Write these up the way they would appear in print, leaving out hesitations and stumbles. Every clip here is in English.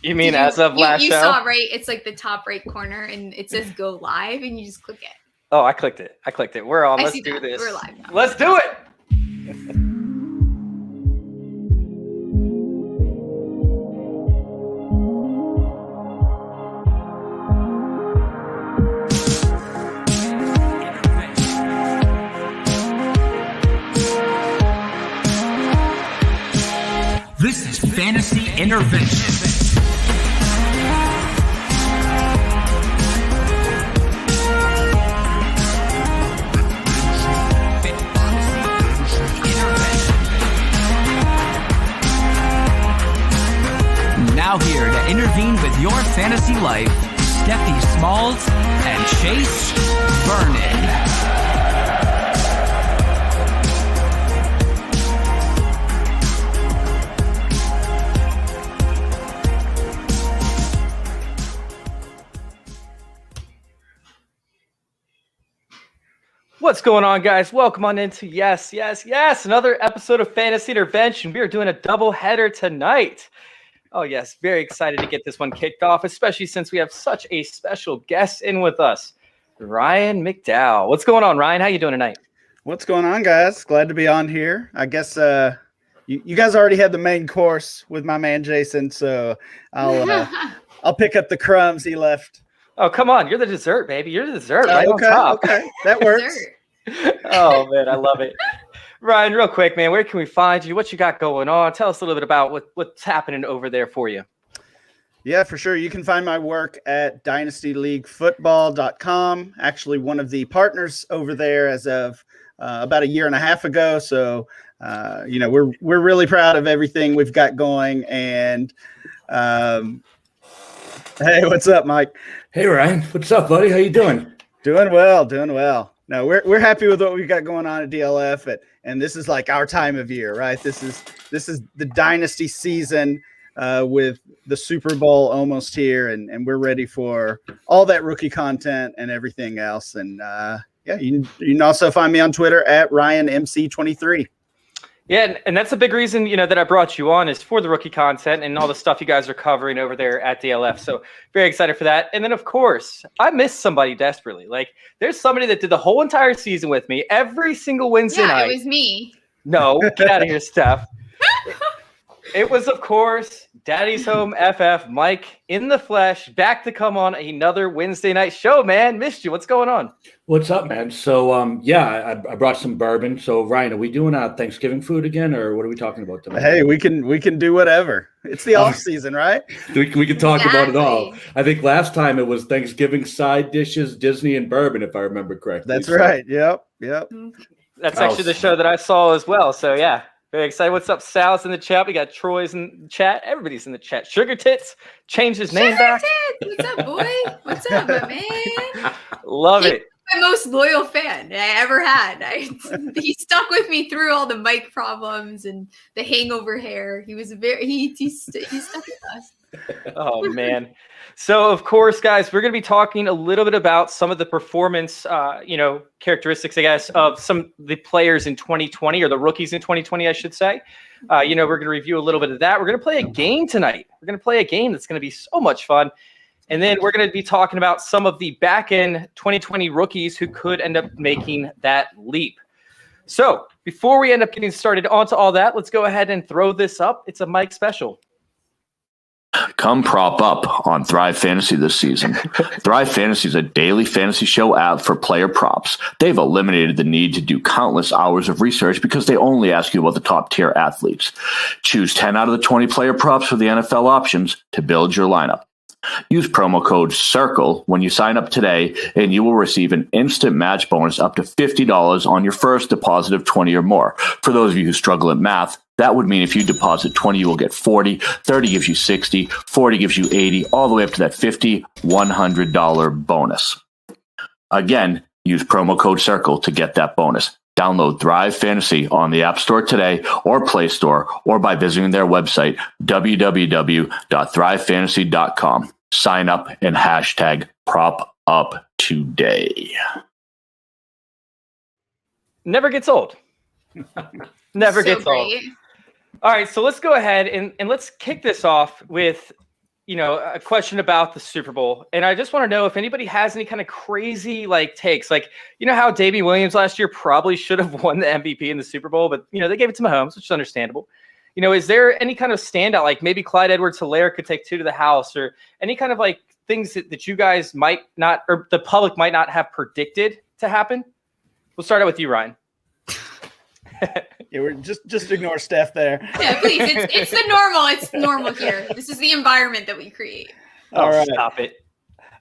You mean as of last you show? You saw, right? It's like the top right corner, and it says "Go Live," and you just click it. Oh, I clicked it. We're on. Let's do this. We're live now. Let's do it. This is Fantasy Intervention. Now here to intervene with your fantasy life, Stephie Smalls and Chase Vernon. What's going on, guys? Welcome on into yes, another episode of Fantasy Intervention. We are doing a double header tonight. Oh, yes, very excited to get this one kicked off, especially since we have such a special guest in with us, Ryan McDowell. What's going on, Ryan? How you doing tonight? What's going on, guys? Glad to be on here. I guess you guys already had the main course with my man Jason, so I'll pick up the crumbs he left. Oh, come on. You're the dessert, baby. You're the dessert right on top. Okay, that works. Oh, man, I love it. Ryan, real quick, man, where can we find you? What you got going on? Tell us a little bit about what's happening over there for you. Yeah, for sure. You can find my work at dynastyleaguefootball.com. Actually, one of the partners over there as of about a year and a half ago. So, we're really proud of everything we've got going. And hey, what's up, Mike? Hey, Ryan. What's up, buddy? How you doing? Doing well. No, we're happy with what we've got going on at DLF, and this is like our time of year, right? This is the dynasty season with the Super Bowl almost here, and we're ready for all that rookie content and everything else. And you can also find me on Twitter at RyanMC23. Yeah, and that's a big reason, that I brought you on is for the rookie content and all the stuff you guys are covering over there at DLF. So very excited for that. And then, of course, I missed somebody desperately. Like, there's somebody that did the whole entire season with me every single Wednesday night. Yeah, it was me. No, get out of here, Steph. It was, of course, Daddy's Home FF, Mike in the flesh, back to come on another Wednesday night show, man. Missed you. What's going on? What's up, man? So, I brought some bourbon. So, Ryan, are we doing Thanksgiving food again, or what are we talking about tonight? Hey, we can do whatever. It's the off season, right? We can talk about it all. I think last time it was Thanksgiving side dishes, Disney, and bourbon, if I remember correctly. That's right. Yep. That's actually the show that I saw as well. So, yeah. Very excited. What's up, Sal's in the chat? We got Troy's in the chat. Everybody's in the chat. Sugar Tits changed his name back. What's up, boy? What's up, my man? Love it. My most loyal fan I ever had. He stuck with me through all the mic problems and the hangover hair. He was he stuck with us. Oh, man. So, of course, guys, we're going to be talking a little bit about some of the performance, characteristics, I guess, of some of the players in 2020 or the rookies in 2020, I should say. We're going to review a little bit of that. We're going to play a game tonight. We're going to play a game that's going to be so much fun. And then we're going to be talking about some of the back-end 2020 rookies who could end up making that leap. So before we end up getting started onto all that, let's go ahead and throw this up. It's a Mike special. Come prop up on Thrive Fantasy this season. Thrive Fantasy is a daily fantasy show app for player props. They've eliminated the need to do countless hours of research because they only ask you about the top tier athletes. Choose 10 out of the 20 player props for the NFL options to build your lineup. Use promo code CIRCLE when you sign up today, and you will receive an instant match bonus up to $50 on your first deposit of 20 or more. For those of you who struggle at math, that would mean if you deposit 20, you will get 40, 30 gives you 60, 40 gives you 80, all the way up to that $50, $100 bonus. Again, use promo code CIRCLE to get that bonus. Download Thrive Fantasy on the App Store today or Play Store, or by visiting their website, www.thrivefantasy.com. Sign up and hashtag prop up today. Never gets old. Never gets old. All right, so let's go ahead and let's kick this off with, a question about the Super Bowl. And I just want to know if anybody has any kind of crazy takes. How Davey Williams last year probably should have won the MVP in the Super Bowl, but they gave it to Mahomes, which is understandable. Is there any kind of standout, like maybe Clyde Edwards-Helaire could take 2 to the house, or any kind of things that you guys might not, or the public might not have predicted to happen? We'll start out with you, Ryan. Yeah, we're just ignore Steph there. Yeah, please. It's the normal. It's normal here. This is the environment that we create. All right. Stop it.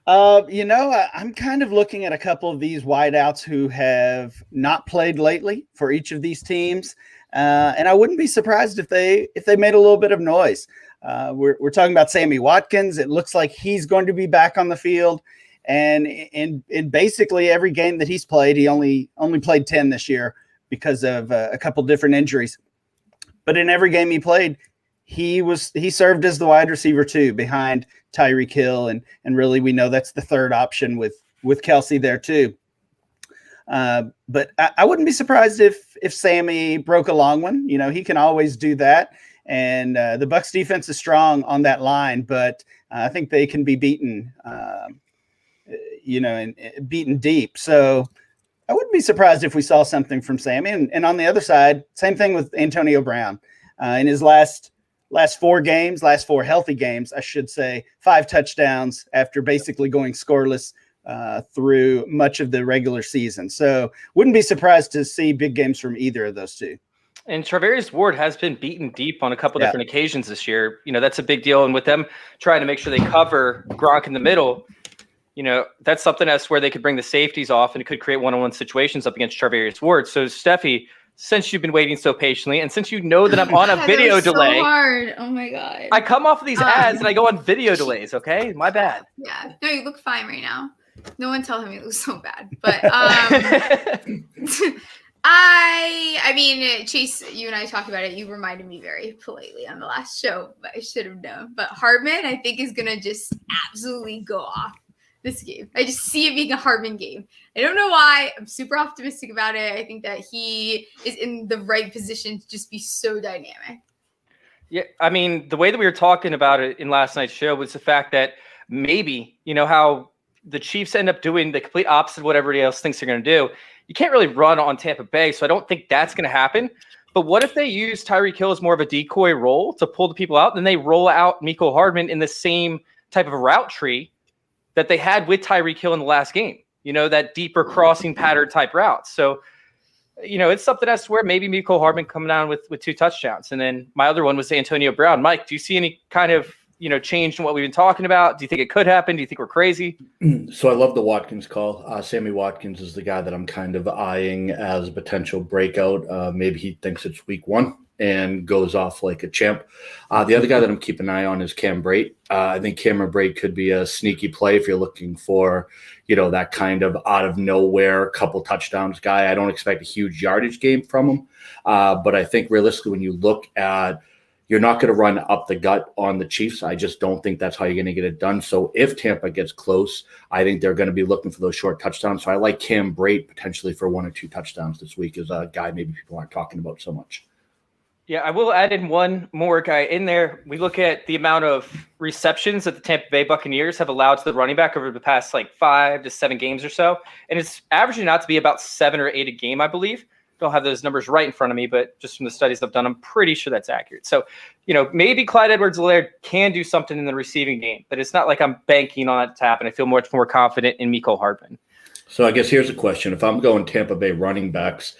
I'm kind of looking at a couple of these wideouts who have not played lately for each of these teams, and I wouldn't be surprised if they made a little bit of noise. We're talking about Sammy Watkins. It looks like he's going to be back on the field, and in basically every game that he's played, he only played 10 this year because of a couple different injuries. But in every game he played, he served as the wide receiver too, behind Tyreek Hill, and really we know that's the third option with Kelsey there too. But I wouldn't be surprised if Sammy broke a long one. He can always do that, and the Bucs defense is strong on that line, but I think they can be beaten, and beaten deep. So I wouldn't be surprised if we saw something from Sammy. And on the other side, same thing with Antonio Brown. In his last 4 games, last 4 healthy games, I should say, 5 touchdowns after basically going scoreless through much of the regular season. So wouldn't be surprised to see big games from either of those two. And Charvarius Ward has been beaten deep on a couple different occasions this year. That's a big deal. And with them trying to make sure they cover Gronk in the middle, that's something that's where they could bring the safeties off, and it could create one-on-one situations up against Charvarius Ward. So, Stephie, since you've been waiting so patiently, and since you know that I'm on a video delay. So hard. Oh my God. I come off of these ads and I go on video delays, okay? My bad. Yeah. No, you look fine right now. No one tell him you look so bad. But I mean, Chase, you and I talked about it. You reminded me very politely on the last show, but I should have known. But Hardman, I think, is going to just absolutely go off this game. I just see it being a Hardman game. I don't know why. I'm super optimistic about it. I think that he is in the right position to just be so dynamic. Yeah, I mean, the way that we were talking about it in last night's show was the fact that maybe, how the Chiefs end up doing the complete opposite of what everybody else thinks they're going to do. You can't really run on Tampa Bay, so I don't think that's going to happen. But what if they use Tyreek Hill as more of a decoy role to pull the people out, and then they roll out Mecole Hardman in the same type of route tree that they had with Tyreek Hill in the last game, that deeper crossing pattern type route. So, it's something that's where maybe Mecole Hardman coming down with 2 touchdowns. And then my other one was Antonio Brown. Mike, do you see any kind of, change in what we've been talking about? Do you think it could happen? Do you think we're crazy? So I love the Watkins call. Sammy Watkins is the guy that I'm kind of eyeing as a potential breakout. Maybe he thinks it's week 1 and goes off like a champ. The other guy that I'm keeping an eye on is Cam Brate. I think Cameron Brate could be a sneaky play if you're looking for, that kind of out of nowhere couple touchdowns guy. I don't expect a huge yardage game from him. But I think realistically, when you look at, you're not going to run up the gut on the Chiefs. I just don't think that's how you're going to get it done. So if Tampa gets close, I think they're going to be looking for those short touchdowns. So I like Cam Brate potentially for 1 or 2 touchdowns this week as a guy maybe people aren't talking about so much. Yeah, I will add in one more guy in there. We look at the amount of receptions that the Tampa Bay Buccaneers have allowed to the running back over the past 5 to 7 games or so. And it's averaging out to be about 7 or 8 a game, I believe. Don't have those numbers right in front of me, but just from the studies I've done, I'm pretty sure that's accurate. So, maybe Clyde Edwards-Helaire can do something in the receiving game, but it's not like I'm banking on it to happen. I feel much more confident in Mecole Hardman. So I guess here's a question. If I'm going Tampa Bay running backs,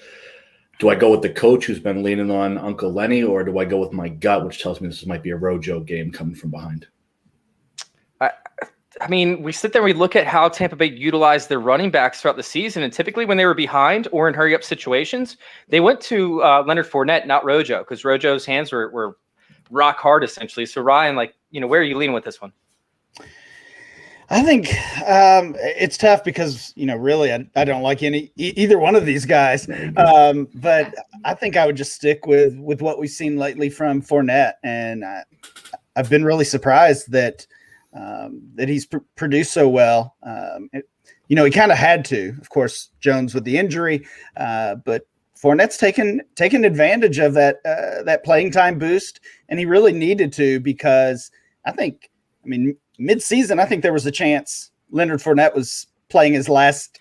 do I go with the coach who's been leaning on Uncle Lenny, or do I go with my gut, which tells me this might be a Rojo game coming from behind? I mean, we sit there and we look at how Tampa Bay utilized their running backs throughout the season, and typically when they were behind or in hurry-up situations, they went to Leonard Fournette, not Rojo, because Rojo's hands were rock hard, essentially. So, Ryan, where are you leaning with this one? I think it's tough because, really, I don't like either one of these guys. But I think I would just stick with what we've seen lately from Fournette. And I've been really surprised that he's produced so well. He kind of had to, of course, Jones with the injury, but Fournette's taken advantage of that playing time boost, and he really needed to, because mid-season, I think there was a chance Leonard Fournette was playing his last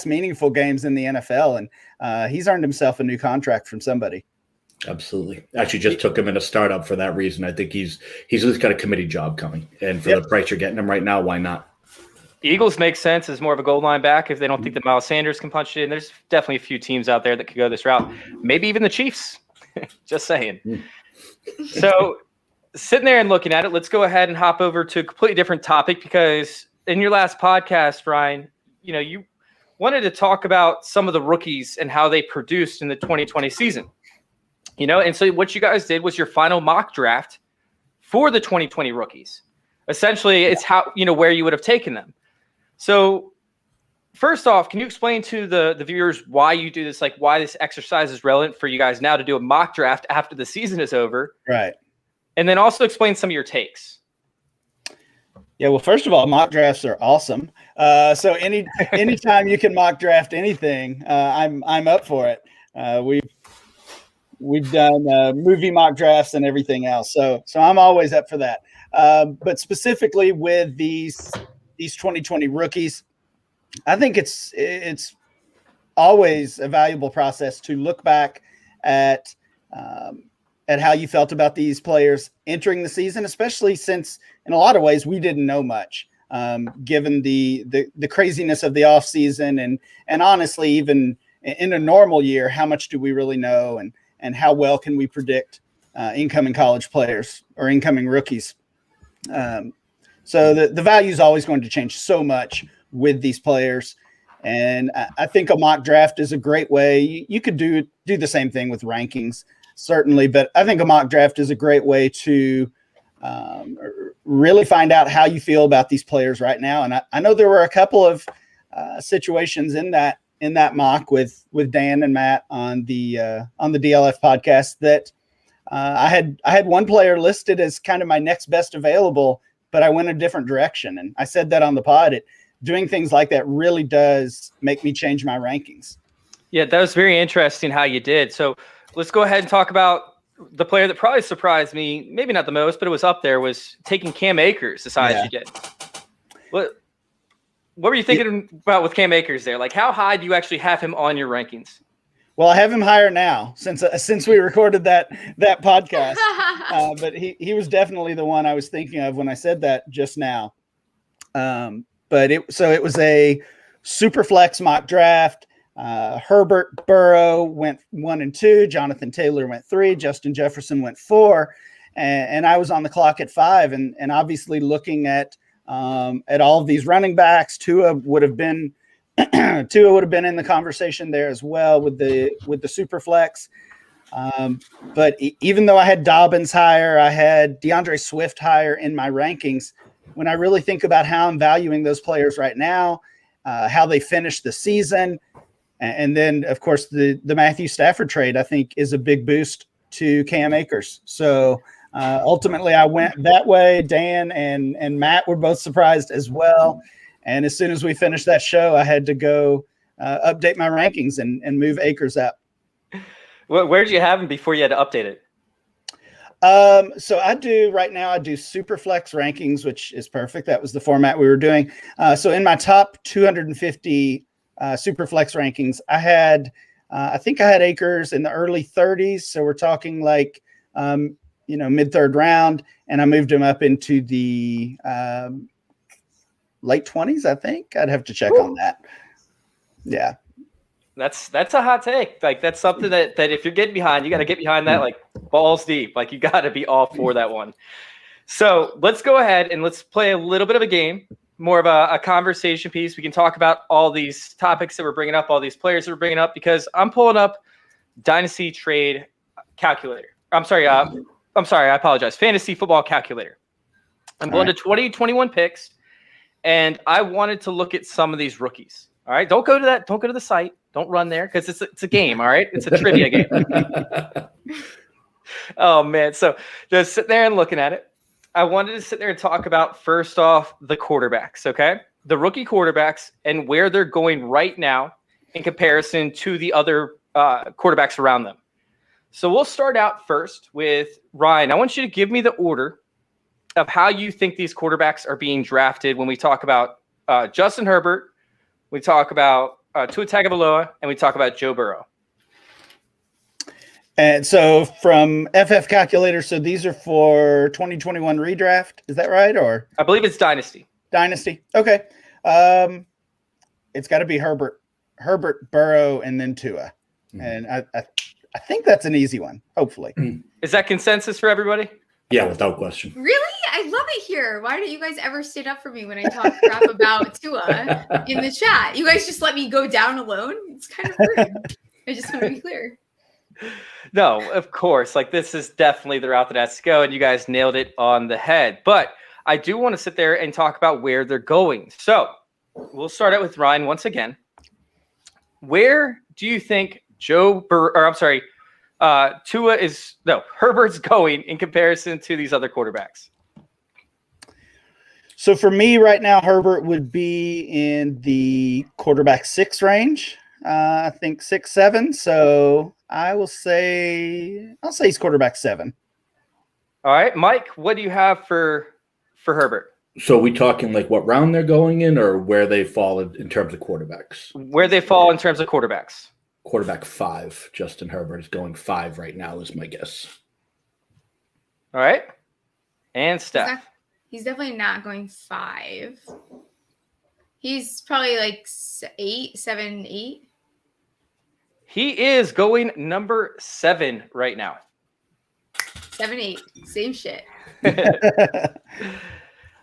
meaningful games in the NFL, and he's earned himself a new contract from somebody. Absolutely. Actually, just took him in a startup for that reason. I think he's at least got a committee job coming, and for the price you're getting him right now, why not? Eagles make sense as more of a goal line back if they don't think that Miles Sanders can punch it in. There's definitely a few teams out there that could go this route. Maybe even the Chiefs. Just saying. So sitting there and looking at it, let's go ahead and hop over to a completely different topic, because in your last podcast, Ryan, you wanted to talk about some of the rookies and how they produced in the 2020 season. And so what you guys did was your final mock draft for the 2020 rookies. Essentially, it's how, where you would have taken them. So first off, can you explain to the viewers why you do this, like why this exercise is relevant for you guys now to do a mock draft after the season is over? Right. And then also explain some of your takes. Yeah, well, first of all, mock drafts are awesome. So anytime you can mock draft anything, I'm up for it. We've done movie mock drafts and everything else, so I'm always up for that. But specifically with these 2020 rookies, I think it's always a valuable process to look back at how you felt about these players entering the season, especially since in a lot of ways we didn't know much, given the craziness of the offseason, and honestly, even in a normal year, how much do we really know, and how well can we predict incoming college players or incoming rookies? So the value is always going to change so much with these players. And I think a mock draft is a great way. You could do the same thing with rankings, certainly, but I think a mock draft is a great way to really find out how you feel about these players right now. And I know there were a couple of situations in that mock with Dan and Matt on the DLF podcast that I had one player listed as kind of my next best available, but I went a different direction. And I said that on the pod. Doing things like that really does make me change my rankings. Yeah, that was very interesting how you did. So let's go ahead and talk about the player that probably surprised me, maybe not the most, but it was up there, was taking Cam Akers as high as you did. What were you thinking about with Cam Akers there? Like, how high do you actually have him on your rankings? Well, I have him higher now since we recorded that podcast. But he was definitely the one I was thinking of when I said that just now. But it was a super flex mock draft. Herbert, Burrow went 1 and 2. Jonathan Taylor went 3. Justin Jefferson went 4. And I was on the clock at 5. And obviously looking at all of these running backs, Tua would have been in the conversation there as well with the super flex. But even though I had Dobbins higher, I had DeAndre Swift higher in my rankings. When I really think about how I'm valuing those players right now, how they finished the season, and then of course the Matthew Stafford trade, I think is a big boost to Cam Akers. So ultimately I went that way. Dan and Matt were both surprised as well. And as soon as we finished that show, I had to go update my rankings and move Akers up. Where did you have him before you had to update it? So I do super flex rankings, which is perfect. That was the format we were doing. So in my top 250 super flex rankings, I think I had Akers in the early 30s. So we're talking like, mid third round, and I moved him up into the late 20s. I think I'd have to check on that. Yeah. That's a hot take. Like, that's something that if you're getting behind, you got to get behind that like balls deep. Like, you got to be all for that one. So let's go ahead and let's play a little bit of a game, more of a conversation piece. We can talk about all these topics that we're bringing up, all these players that we're bringing up, because I'm pulling up Dynasty Trade Calculator. I'm sorry. I apologize. Fantasy Football Calculator. I'm going to 2021 picks, and I wanted to look at some of these rookies. All right. Don't go to that. Don't go to the site. Don't run there, because it's a game. All right. It's a trivia game. Oh, man. So just sitting there and looking at it, I wanted to sit there and talk about, first off, the quarterbacks. Okay. The rookie quarterbacks and where they're going right now in comparison to the other quarterbacks around them. So we'll start out first with Ryan. I want you to give me the order of how you think these quarterbacks are being drafted when we talk about Justin Herbert, we talk about Tua Tagovailoa, and we talk about Joe Burrow. And so from FF Calculator, so these are for 2021 redraft. Is that right? Or I believe it's Dynasty. Dynasty. Okay. It's got to be Herbert, Burrow, and then Tua. And I think that's an easy one, hopefully. Is that consensus for everybody? Yeah, without question. Really? I love it here. Why don't you guys ever stand up for me when I talk crap about Tua in the chat? You guys just let me go down alone? It's kind of rude. I just want to be clear. No, of course. Like, this is definitely the route that has to go, and you guys nailed it on the head. But I do want to sit there and talk about where they're going. So we'll start out with Ryan once again. Where do you think Herbert's going in comparison to these other quarterbacks? So for me right now, Herbert would be in the quarterback 6 range. I think 6, 7. So I'll say he's quarterback 7. All right, Mike, what do you have for Herbert? So are we talking like what round they're going in or where they fall in terms of quarterbacks? Where they fall in terms of quarterbacks. Quarterback 5. Justin Herbert is going 5 right now is my guess. All right. And Steph. He's definitely not going 5. He's probably like 8, 7, 8. He is going number 7 right now. 7, 8. Same shit.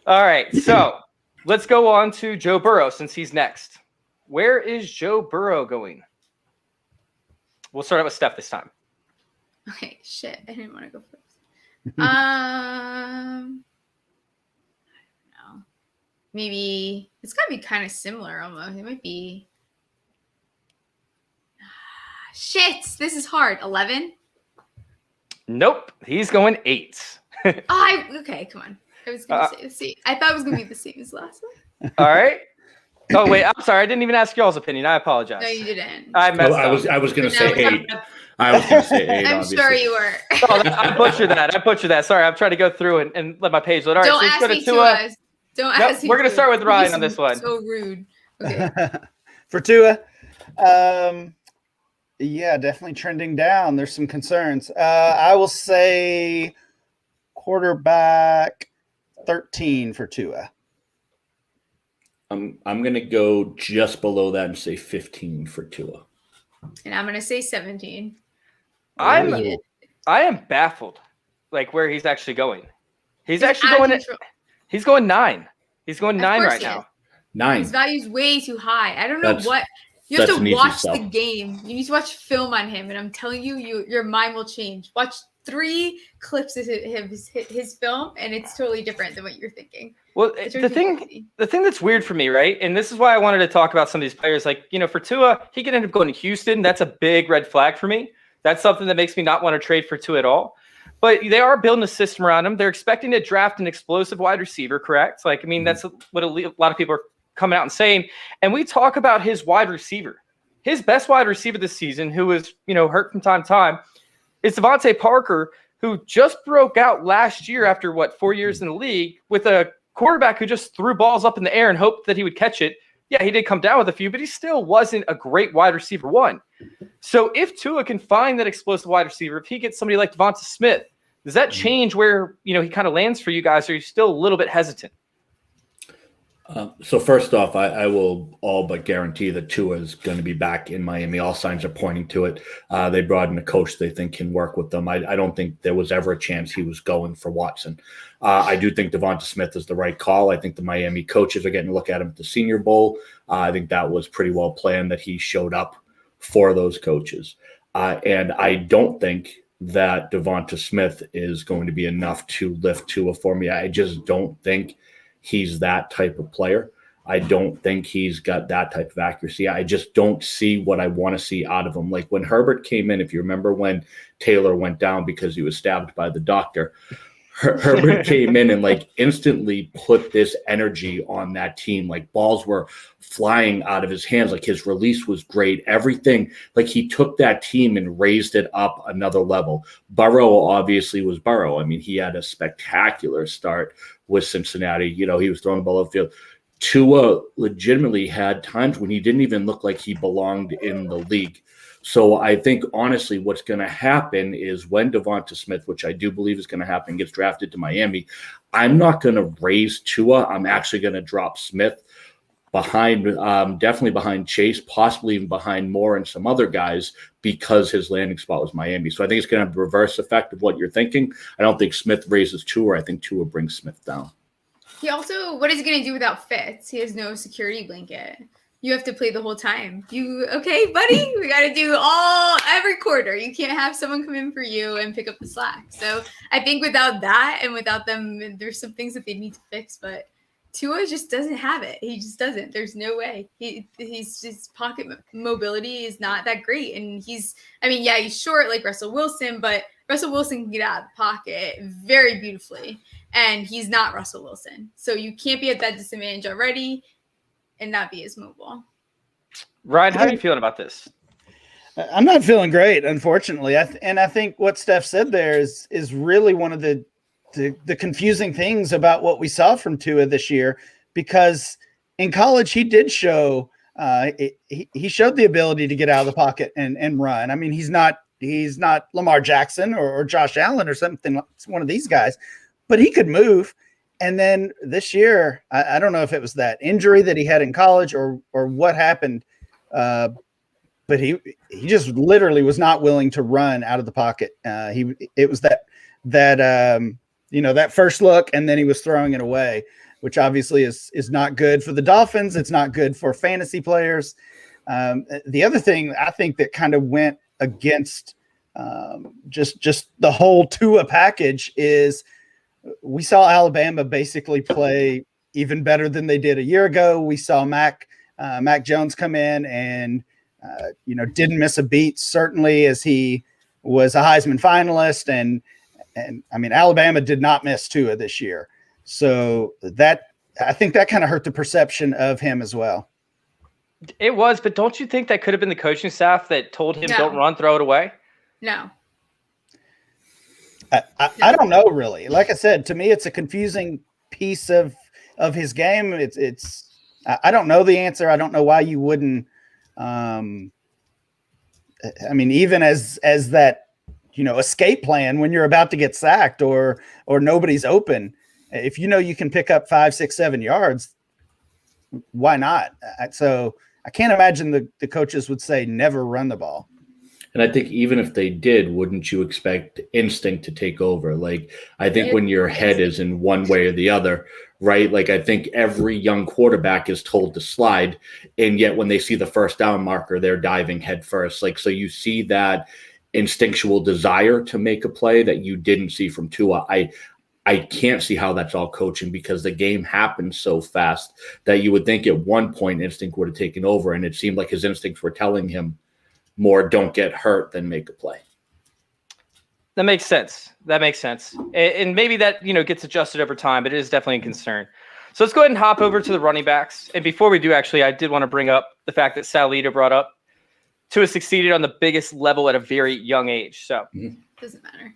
All right. So let's go on to Joe Burrow since he's next. Where is Joe Burrow going? We'll start out with Steph this time. Okay, shit. I didn't want to go first. I don't know. Maybe it's got to be kind of similar almost. It might be. Shit, this is hard. 11? Nope. He's going 8. Okay, come on. I was going to say the same. I thought it was going to be the same as the last one. All right. Oh, wait. I'm sorry. I didn't even ask y'all's opinion. I apologize. No, you didn't. I messed up. I was going to say 8. I was going to say 8, I'm obviously. sure you were. I butchered that. Sorry. I'm trying to go through and let my page load. All right, Don't so ask let's me go to Tua. Don't ask me. We're going to start with Ryan on this one. So rude. Okay. For Tua, yeah, definitely trending down. There's some concerns. I will say quarterback 13 for Tua. I'm going to go just below that and say 15 for Tua. And I'm going to say 17. I am baffled, like where he's actually going. He's actually going. He's going 9. He's going 9 right now. 9. His value's way too high. I don't know what. You have to watch the game. You need to watch film on him, and I'm telling you, your mind will change. Watch 3 clips of his film, and it's totally different than what you're thinking. Well, the thing that's weird for me, right? And this is why I wanted to talk about some of these players. Like, for Tua, he could end up going to Houston. That's a big red flag for me. That's something that makes me not want to trade for Tua at all. But they are building a system around him. They're expecting to draft an explosive wide receiver, correct? Like, that's what a lot of people are coming out and saying. And we talk about his wide receiver. His best wide receiver this season, who was, hurt from time to time, is Devontae Parker, who just broke out last year after, 4 years in the league with a quarterback who just threw balls up in the air and hoped that he would catch it. Yeah, he did come down with a few, but he still wasn't a great wide receiver 1. So if Tua can find that explosive wide receiver, if he gets somebody like Devonta Smith, does that change where, he kind of lands for you guys, or are you still a little bit hesitant? So first off, I will all but guarantee that Tua is going to be back in Miami. All signs are pointing to it. They brought in a coach they think can work with them. I don't think there was ever a chance he was going for Watson. I do think Devonta Smith is the right call. I think the Miami coaches are getting a look at him at the Senior Bowl. I think that was pretty well planned that he showed up for those coaches. And I don't think that Devonta Smith is going to be enough to lift Tua for me. I just don't think he's that type of player. I don't think he's got that type of accuracy. I just don't see what I want to see out of him. Like when Herbert came in, if you remember when Taylor went down because he was stabbed by the doctor, Herbert came in and like instantly put this energy on that team. Like balls were flying out of his hands. Like his release was great. Everything, like he took that team and raised it up another level. Burrow obviously was Burrow. I mean, he had a spectacular start with Cincinnati. You know, he was throwing the ball upfield. Tua legitimately had times when he didn't even look like he belonged in the league. So I think, honestly, what's going to happen is when Devonta Smith, which I do believe is going to happen, gets drafted to Miami, I'm not going to raise Tua. I'm actually going to drop Smith behind, definitely behind Chase, possibly even behind Moore and some other guys because his landing spot was Miami. So I think it's going to have the reverse effect of what you're thinking. I don't think Smith raises Tua. I think Tua brings Smith down. He also, what is he going to do without Fitz? He has no security blanket. You have to play the whole time. You okay, buddy? We got to do every quarter. You can't have someone come in for you and pick up the slack. So I think without that and without them, there's some things that they need to fix. But Tua just doesn't have it. He just doesn't. There's no way. He's just pocket mobility is not that great. And he's short like Russell Wilson, but Russell Wilson can get out of the pocket very beautifully. And he's not Russell Wilson. So you can't be at that disadvantage already and not be as mobile. Ryan, how are you feeling about this? I'm not feeling great, unfortunately. I think what Steph said there is really one of the confusing things about what we saw from Tua this year, because in college he did show he showed the ability to get out of the pocket and run. I mean, he's not Lamar Jackson or Josh Allen or something, one of these guys, but he could move. And then this year, I don't know if it was that injury that he had in college or what happened, but he just literally was not willing to run out of the pocket. It was that first look, and then he was throwing it away, which obviously is not good for the Dolphins. It's not good for fantasy players. The other thing I think that kind of went against just the whole Tua package is we saw Alabama basically play even better than they did a year ago. We saw Mac Jones come in and didn't miss a beat, certainly, as he was a Heisman finalist. And I mean, Alabama did not miss Tua this year. So I think that kind of hurt the perception of him as well. It was, but don't you think that could have been the coaching staff that told him, don't run, throw it away? No. I don't know, really. Like I said, to me, it's a confusing piece of his game. It's I don't know the answer. I don't know why you wouldn't. I mean, even as that, escape plan when you're about to get sacked or nobody's open, if you can pick up 5, 6, 7 yards, why not? So I can't imagine the coaches would say never run the ball. And I think even if they did, wouldn't you expect instinct to take over? Like, I think when your head is in one way or the other, right? Like, I think every young quarterback is told to slide, and yet when they see the first down marker, they're diving head first. Like, so you see that instinctual desire to make a play that you didn't see from Tua. I can't see how that's all coaching, because the game happens so fast that you would think at one point instinct would have taken over, and it seemed like his instincts were telling him more don't get hurt than make a play. That makes sense. And maybe that, gets adjusted over time, but it is definitely a concern. So let's go ahead and hop over to the running backs. And before we do, actually, I did want to bring up the fact that Salita brought up Tua succeeded on the biggest level at a very young age. So doesn't matter.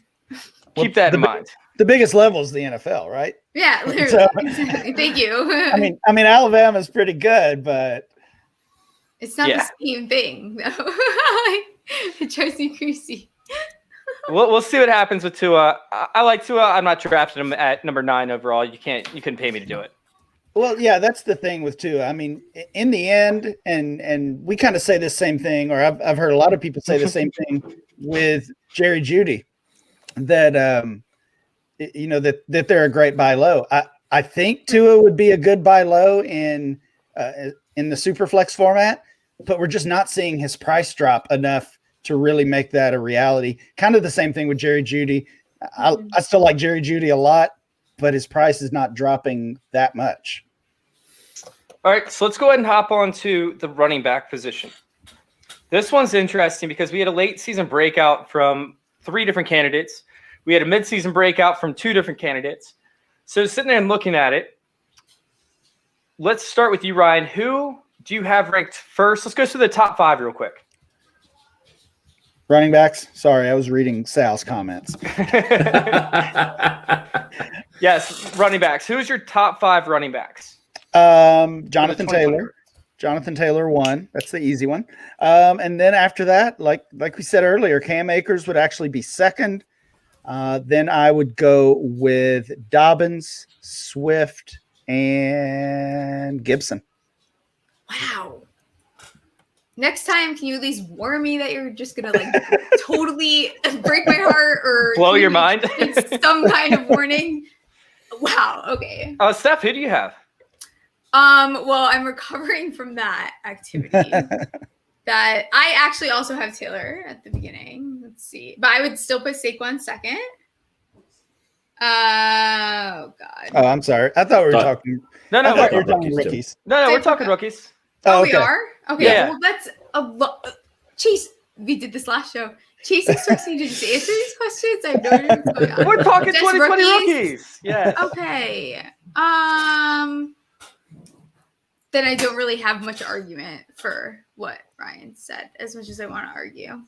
Keep that in mind. The biggest level is the NFL, right? Yeah, literally. So, exactly. Thank you. I mean, Alabama's pretty good, but it's not the same thing, though. It drives me crazy. We'll see what happens with Tua. I like Tua. I'm not drafting him at number 9 overall. You couldn't pay me to do it. Well, yeah, that's the thing with Tua. I mean, in the end, and we kind of say the same thing, or I've heard a lot of people say the same thing with Jerry Jeudy, that that they're a great buy low. I think Tua would be a good buy low in the super flex format, but we're just not seeing his price drop enough to really make that a reality. Kind of the same thing with Jerry Jeudy. I still like Jerry Jeudy a lot, but his price is not dropping that much. All right, so let's go ahead and hop on to the running back position. This one's interesting because we had a late season breakout from 3 different candidates. We had a midseason breakout from 2 different candidates. So sitting there and looking at it, let's start with you, Ryan. Who do you have ranked first? Let's go through the top 5 real quick. Running backs. Sorry, I was reading Sal's comments. Yes, running backs. Who's your top 5 running backs? Jonathan Taylor. Jonathan Taylor 1. That's the easy one. And then after that, like we said earlier, Cam Akers would actually be second. Then I would go with Dobbins, Swift, and Gibson. Wow. Next time, can you at least warn me that you're just gonna like totally break my heart or blow your mind? Some kind of warning. Wow. Okay. Oh, Steph, who do you have? Well, I'm recovering from that activity. That I actually also have Taylor at the beginning. Let's see, but I would still put Saquon second. Oh God. Oh, I'm sorry. I thought we were talking. No, I thought we're, you were talking rookies. no, we're talking rookies. Oh, okay. we are? Okay. Yeah. Well, that's a lot. Chase, we did this last show. Chase expects me to just answer these questions. I have no idea what's going on. We're talking Just 2020 rookies. Yeah. Okay. Then I don't really have much argument for what Ryan said, as much as I want to argue.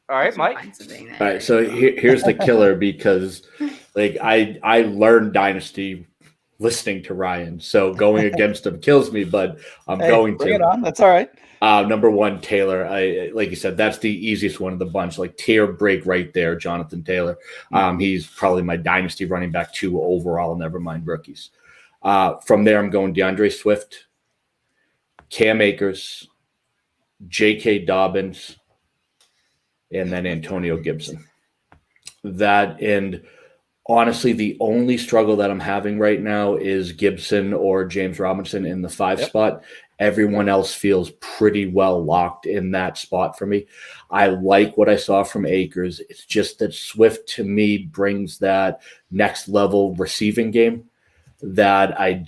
All right, Mike. All right, so here's the killer because, like, I learned Dynasty listening to Ryan, so going against him kills me. But I'm going bring to. it on. That's all right. Number 1, Taylor. Like you said, that's the easiest one of the bunch. Like tier break right there, Jonathan Taylor. He's probably my Dynasty running back 2 overall. Never mind rookies. From there, I'm going DeAndre Swift, Cam Akers, J.K. Dobbins, and then Antonio Gibson. That, and honestly, the only struggle that I'm having right now is Gibson or James Robinson in the 5 spot. Everyone else feels pretty well locked in that spot for me. I like what I saw from Akers. It's just that Swift, to me, brings that next level receiving game that I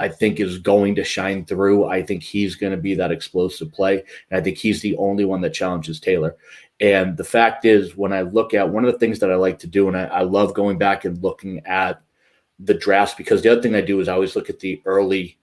think is going to shine through. I think he's going to be that explosive play. And I think he's the only one that challenges Taylor. And the fact is, when I look at one of the things that I like to do, and I love going back and looking at the drafts, because the other thing I do is I always look at the early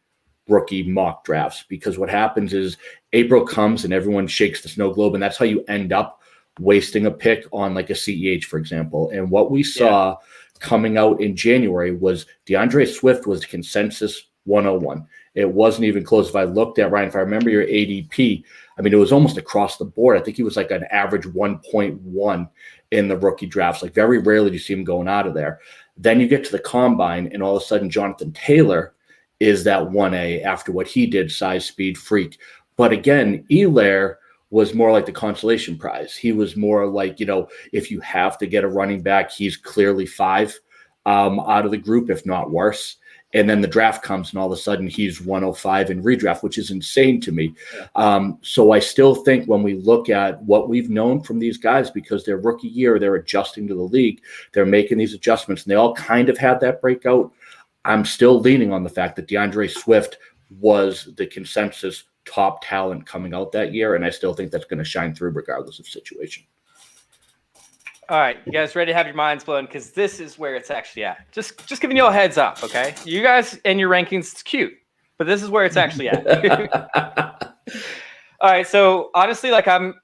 rookie mock drafts, because what happens is April comes and everyone shakes the snow globe, and that's how you end up wasting a pick on like a CEH, for example. And what we saw coming out in January was DeAndre Swift was the consensus 101. It wasn't even close. If I looked at, Ryan, if I remember your ADP, I mean, it was almost across the board. I think he was like an average 1.1 in the rookie drafts. Like very rarely do you see him going out of there. Then you get to the combine, and all of a sudden Jonathan Taylor is that 1A after what he did, size, speed, freak. But again, Elaire was more like the consolation prize. He was more like, you know, if you have to get a running back, he's clearly 5 out of the group, if not worse. And then the draft comes, and all of a sudden he's 105 in redraft, which is insane to me. So I still think when we look at what we've known from these guys, because their rookie year, they're adjusting to the league, they're making these adjustments, and they all kind of had that breakout. I'm still leaning on the fact that DeAndre Swift was the consensus top talent coming out that year, and I still think that's going to shine through regardless of situation. All right, you guys ready to have your minds blown? Because this is where it's actually at. Just giving you a heads up, okay? You guys and your rankings, it's cute, but this is where it's actually at. All right, so honestly, like I'm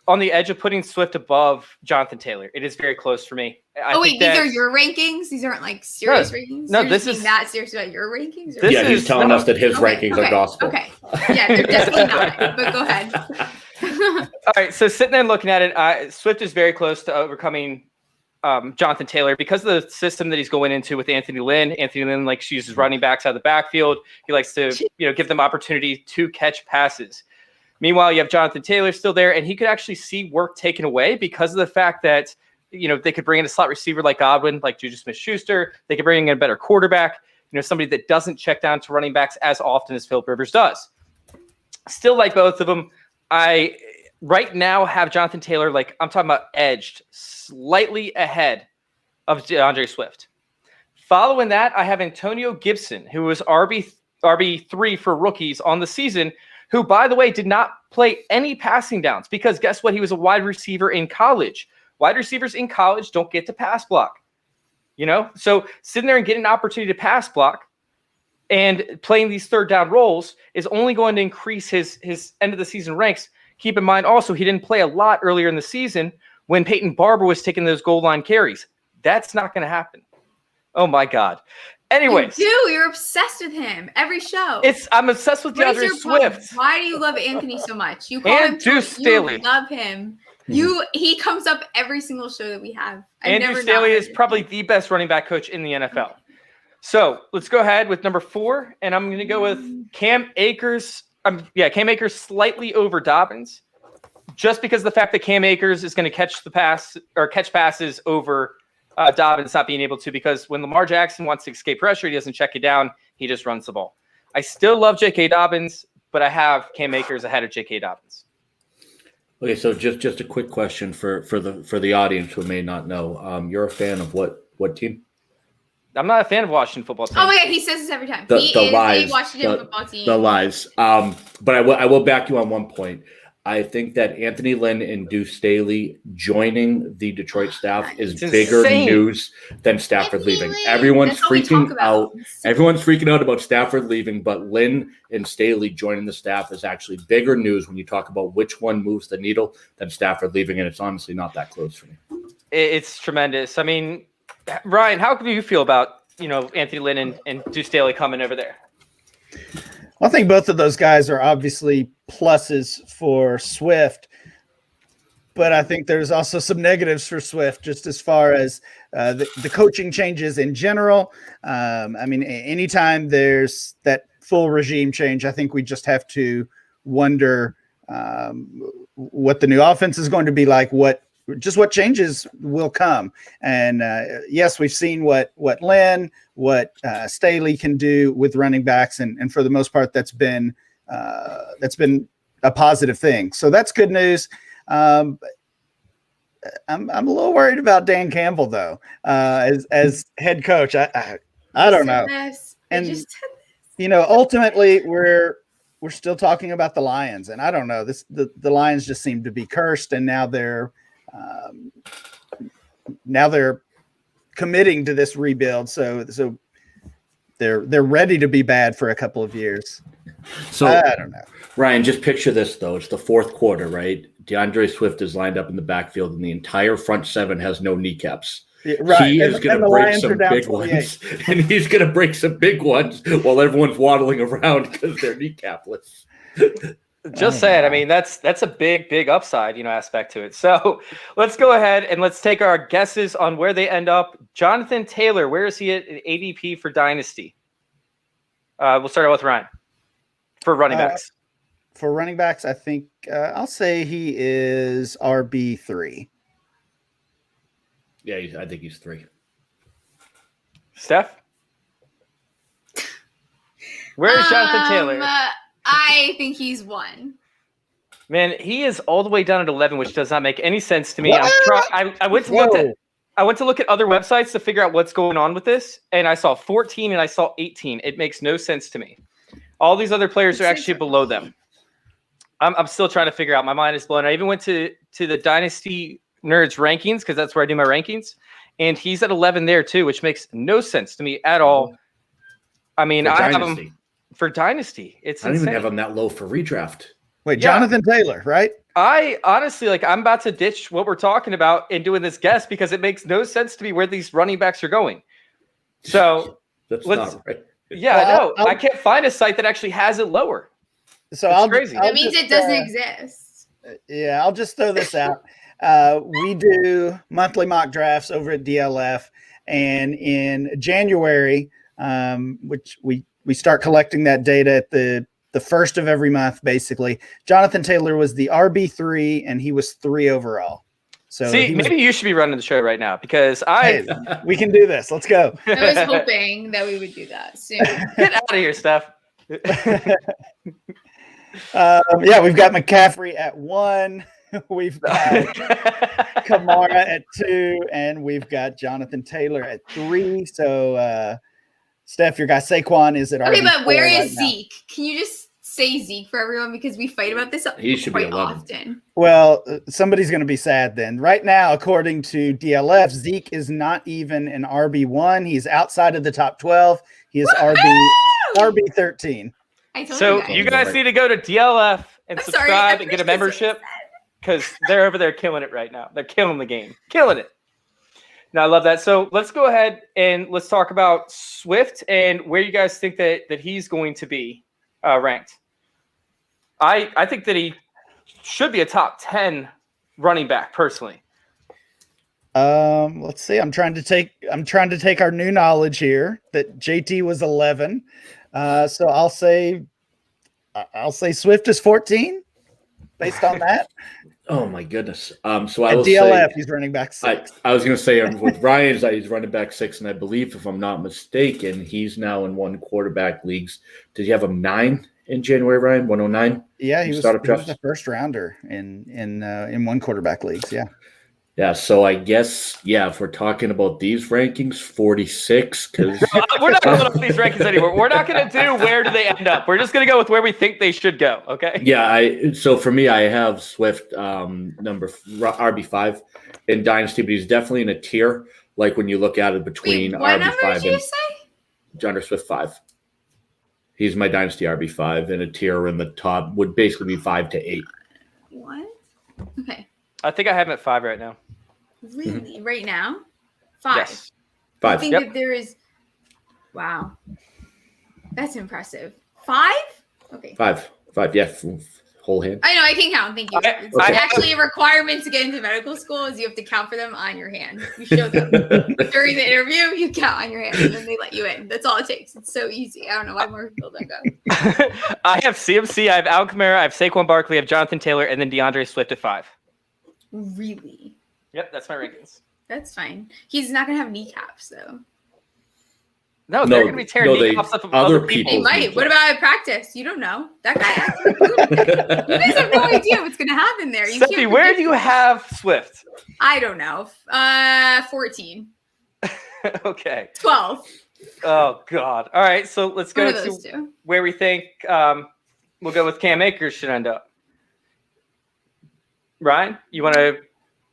on the edge of putting Swift above Jonathan Taylor. It is very close for me. These are your rankings? These aren't like serious rankings? No, You're this just is being that serious about your rankings? This Yeah, he's is- telling no. us that his rankings are gospel. Okay. Yeah, they're definitely not. But go ahead. All right, so sitting there and looking at it, Swift is very close to overcoming Jonathan Taylor because of the system that he's going into with Anthony Lynn. Anthony Lynn likes to use his running backs out of the backfield. He likes to, give them opportunity to catch passes. Meanwhile, you have Jonathan Taylor still there, and he could actually see work taken away because of the fact that, they could bring in a slot receiver like Godwin, like Juju Smith-Schuster. They could bring in a better quarterback, somebody that doesn't check down to running backs as often as Philip Rivers does. Still like both of them. I right now have Jonathan Taylor, like I'm talking about edged slightly ahead of DeAndre Swift. Following that, I have Antonio Gibson, who was RB3 for rookies on the season, who, by the way, did not play any passing downs because guess what? He was a wide receiver in college. Wide receivers in college don't get to pass block. So sitting there and getting an opportunity to pass block and playing these third down roles is only going to increase his end of the season ranks. Keep in mind also, he didn't play a lot earlier in the season when Peyton Barber was taking those goal line carries. That's not going to happen. Oh my God. Anyways. You're obsessed with him every show. I'm obsessed with DeAndre Swift. Why do you love Anthony so much? You call and him Deuce Staley. You love him. He comes up every single show that we have. Andrew Staley is probably the best running back coach in the NFL. So let's go ahead with number 4, and I'm going to go with Cam Akers. Cam Akers slightly over Dobbins, just because of the fact that Cam Akers is going to catch passes over Dobbins not being able to, because when Lamar Jackson wants to escape pressure, he doesn't check you down. He just runs the ball. I still love J.K. Dobbins, but I have Cam Akers ahead of J.K. Dobbins. Okay, so just a quick question for the audience who may not know. You're a fan of what team? I'm not a fan of Washington football team. Oh my God, he says this every time. The He is lies, a Washington football team. The lies. But I will back you on one point. I think that Anthony Lynn and Deuce Staley joining the Detroit staff is bigger news than Stafford leaving. Everyone's freaking out. Everyone's freaking out about Stafford leaving, but Lynn and Staley joining the staff is actually bigger news when you talk about which one moves the needle than Stafford leaving, and it's honestly not that close for me. It's tremendous. I mean, Ryan, how do you feel about Anthony Lynn and Deuce Staley coming over there? I think both of those guys are obviously pluses for Swift, but I think there's also some negatives for Swift just as far as the coaching changes in general. I mean, anytime there's that full regime change, I think we just have to wonder what the new offense is going to be like, what changes will come. And yes, we've seen what Lynn, what Staley can do with running backs. And for the most part, that's been a positive thing. So that's good news. I'm a little worried about Dan Campbell though, as head coach. I don't know. And ultimately we're still talking about the Lions, and I don't know, the Lions just seem to be cursed, and now they're committing to this rebuild. So they're ready to be bad for a couple of years. So I don't know. Ryan, just picture this though. It's the fourth quarter, right? DeAndre Swift is lined up in the backfield and the entire front seven has no kneecaps. Yeah, right. He is going to break some big ones, and he's going to break some big ones while everyone's waddling around because they're kneecapless. Just saying. I mean, that's a big upside, aspect to it. So let's go ahead and let's take our guesses on where they end up. Jonathan Taylor, where is he at ADP for Dynasty? We'll start out with Ryan for running backs. For running backs, I think I'll say he is RB3. Yeah, I think he's 3. Steph? Where is Jonathan Taylor? I think he's 1. Man, he is all the way down at 11, which does not make any sense to me. I went to look at other websites to figure out what's going on with this, and I saw 14 and I saw 18. It makes no sense to me. All these other players are actually below them. I'm still trying to figure out. My mind is blown. I even went to the Dynasty Nerds rankings because that's where I do my rankings, and he's at 11 there too, which makes no sense to me at all. I mean, I have him for Dynasty. I don't even have him that low for redraft. Wait, Jonathan Taylor, right? I honestly, I'm about to ditch what we're talking about and doing this guess because it makes no sense to me where these running backs are going. So that's not right. Yeah, well, I know. I can't find a site that actually has it lower. So it's crazy. That means it doesn't exist. Yeah, I'll just throw this out. We do monthly mock drafts over at DLF, and in January, which we start collecting that data at the first of every month, basically. Jonathan Taylor was the RB3, and he was 3 overall. So maybe you should be running the show right now because we can do this. Let's go. I was hoping that we would do that soon. Get out of here, Steph. Yeah, we've got McCaffrey at 1. We've got Kamara at 2, and we've got Jonathan Taylor at 3. So, Steph, your guy Saquon is at RB4 but where is right Zeke? Can you just say Zeke for everyone because we fight about this He should be quite 11. often. Well, somebody's going to be sad then. Right now, according to DLF, Zeke is not even an RB1. He's outside of the top 12. He is RB13. I told So you you guys. guys need to go to DLF and I'm sorry, subscribe I and get a appreciate membership because they're over there killing it right now. They're killing the game, killing it. No, I love that. So let's go ahead and let's talk about Swift and where you guys think that he's going to be ranked. I think that he should be a top 10 running back personally. Let's see. I'm trying to take our new knowledge here that JT was 11. So I'll say Swift is 14 based on that. Oh my goodness. So I At will DLF, say he's running back 6. I was going to say with Ryan's, he's running back 6, and I believe, if I'm not mistaken, he's now in 1 quarterback leagues. Did you have him 9 in January, Ryan? 109? Yeah, he was the first rounder in 1 quarterback leagues. Yeah. Yeah, so I guess, if we're talking about these rankings, 46, because We're not going to look at these rankings anymore. We're not going to do where do they end up. We're just going to go with where we think they should go, okay? yeah, so for me, I have Swift number RB5 in Dynasty, but he's definitely in a tier, like when you look at it between Wait, what number RB5 did you and say? Under Swift 5. He's my Dynasty RB5, and a tier in the top would basically be 5 to 8. What? Okay. I think I have him at 5 right now. Really? Right now? 5. Yes. 5. I think that there is. Wow. That's impressive. 5? Okay. 5. Yeah, whole hand. I know, I can count. Thank you. It's I- actually a requirement to get into medical school is you have to count for them on your hand. You show them during the interview, you count on your hand, and then they let you in. That's all it takes. It's so easy. I don't know why more people don't go. I have CMC, I have Al Kamara, I have Saquon Barkley, I have Jonathan Taylor, and then DeAndre Swift at 5. Really? Yep, that's my rankings. That's fine. He's not going to have kneecaps, though. No, they're going to be tearing kneecaps off of other people. He might. What about at practice? You don't know. That guy actually good. You guys have no idea what's going to happen there. You Stephie, can't where predict do you it. have Swift? I don't know. 14. Okay. 12. Oh, God. All right, so let's go One of those to two. where we think we'll go with Cam Akers should end up. Ryan, you want to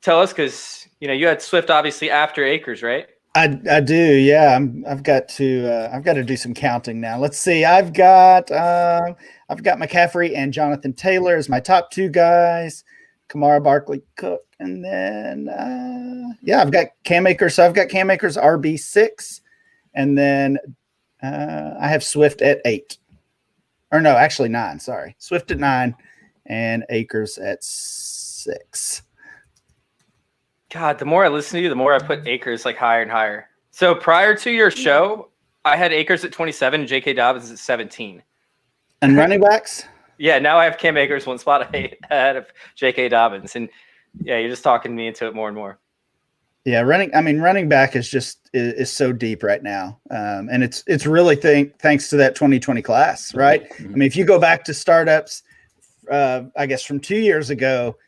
tell us? Because, you had Swift obviously after Akers, right? I do, yeah. I've got to do some counting now. Let's see. I've got McCaffrey and Jonathan Taylor as my top 2 guys. Kamara, Barkley, Cook, and then I've got Cam Akers. So I've got Cam Akers RB6, and then I have Swift at 8. Or no, actually 9. Sorry, Swift at 9, and Akers at 6. God, the more I listen to you, the more I put Akers like higher and higher. So prior to your show, I had Akers at 27 and J.K. Dobbins at 17. And running backs? Yeah, now I have Cam Akers one spot ahead of J.K. Dobbins. And yeah, you're just talking me into it more and more. Yeah, running back is so deep right now. And it's really thanks to that 2020 class, right? I mean, if you go back to startups, I guess from 2 years ago,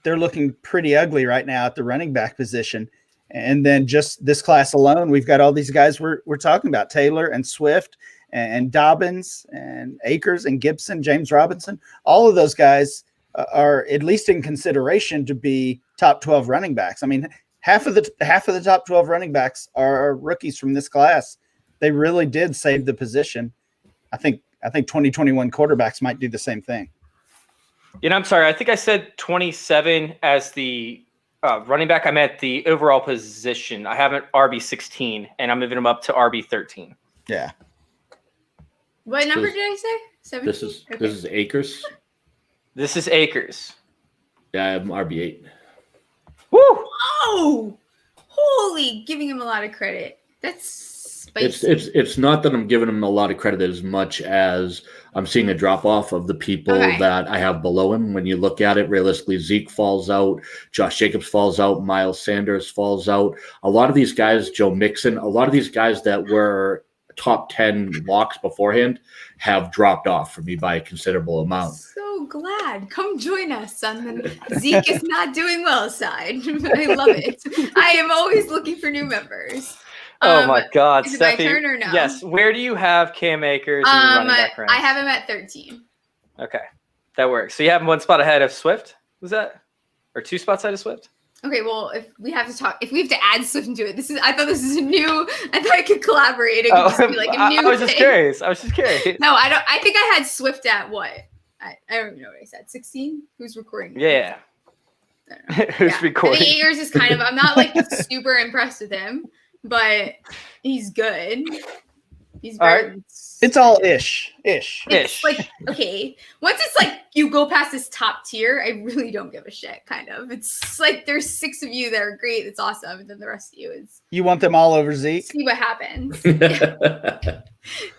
they're looking pretty ugly right now at the running back position. And then just this class alone, we've got all these guys we're talking about, Taylor and Swift and Dobbins and Akers and Gibson, James Robinson. All of those guys are at least in consideration to be top 12 running backs. I mean, half of the top 12 running backs are rookies from this class. They really did save the position. I think 2021 quarterbacks might do the same thing. I'm sorry. I think I said 27 as the running back. I meant the overall position. I have an RB16, and I'm moving him up to RB13. Yeah. What number did I say? 17? This is Akers. This is Akers. Yeah, I have him RB8. Woo! Oh, holy! Giving him a lot of credit. That's spicy. It's not that I'm giving him a lot of credit as much as I'm seeing a drop off of the people that I have below him. When you look at it, realistically, Zeke falls out, Josh Jacobs falls out, Miles Sanders falls out. A lot of these guys, Joe Mixon, a lot of these guys that were top 10 locks beforehand have dropped off for me by a considerable amount. So glad. Come join us on the Zeke is not doing well side. I love it. I am always looking for new members. Oh my God, is it my Stephie. turn or no? Yes. Where do you have Cam Akers in your running back ranks? I have him at 13. Okay, that works. So you have him one spot ahead of Swift. Was that, or 2 spots ahead of Swift? Okay, well, if we have to add Swift into it, I thought this is a new. I thought I could collaborate. It could just be like a new I was just thing. curious. I was just curious. No, I don't. I think I had Swift at what? I don't even know what I said. 16. Who's recording? Yeah. I don't know. Who's I recording? think Ayers is kind of. I'm not like super impressed with him, but he's good. He's very. It's all ish. It's like, okay, once it's like you go past this top tier, I really don't give a shit, kind of. It's like there's 6 of you that are great, it's awesome, and then the rest of you is You want them all over Zeke? see what happens.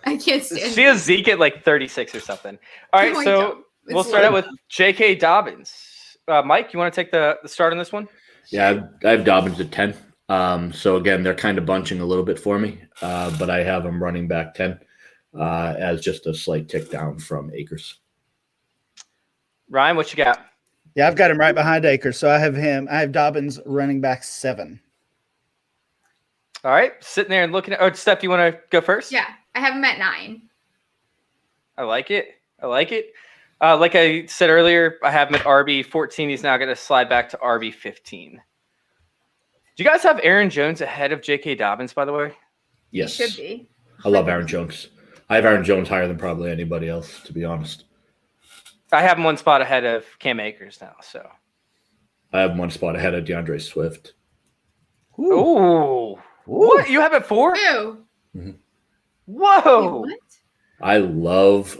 I can't stand She has Zeke at like 36 or something. All right, No, I so don't. we'll It's start out low. with J.K. Dobbins. Mike, you want to take the start on this one? Yeah, I have Dobbins at 10. So again, they're kind of bunching a little bit for me, but I have him running back 10 as just a slight tick down from Akers. Ryan, what you got? Yeah, I've got him right behind Akers. So I have Dobbins running back 7. All right, sitting there and looking at. Oh, Steph, do you want to go first? Yeah, I have him at 9. I like it. Like I said earlier, I have him at RB 14. He's now going to slide back to RB 15. Do you guys have Aaron Jones ahead of J.K. Dobbins, by the way? Yes. He should be. I love Aaron Jones. I have Aaron Jones higher than probably anybody else, to be honest. I have him one spot ahead of Cam Akers now. So. I have him one spot ahead of DeAndre Swift. Ooh. What? You have it 4? Ew. Mhm. Whoa. Wait, what? I love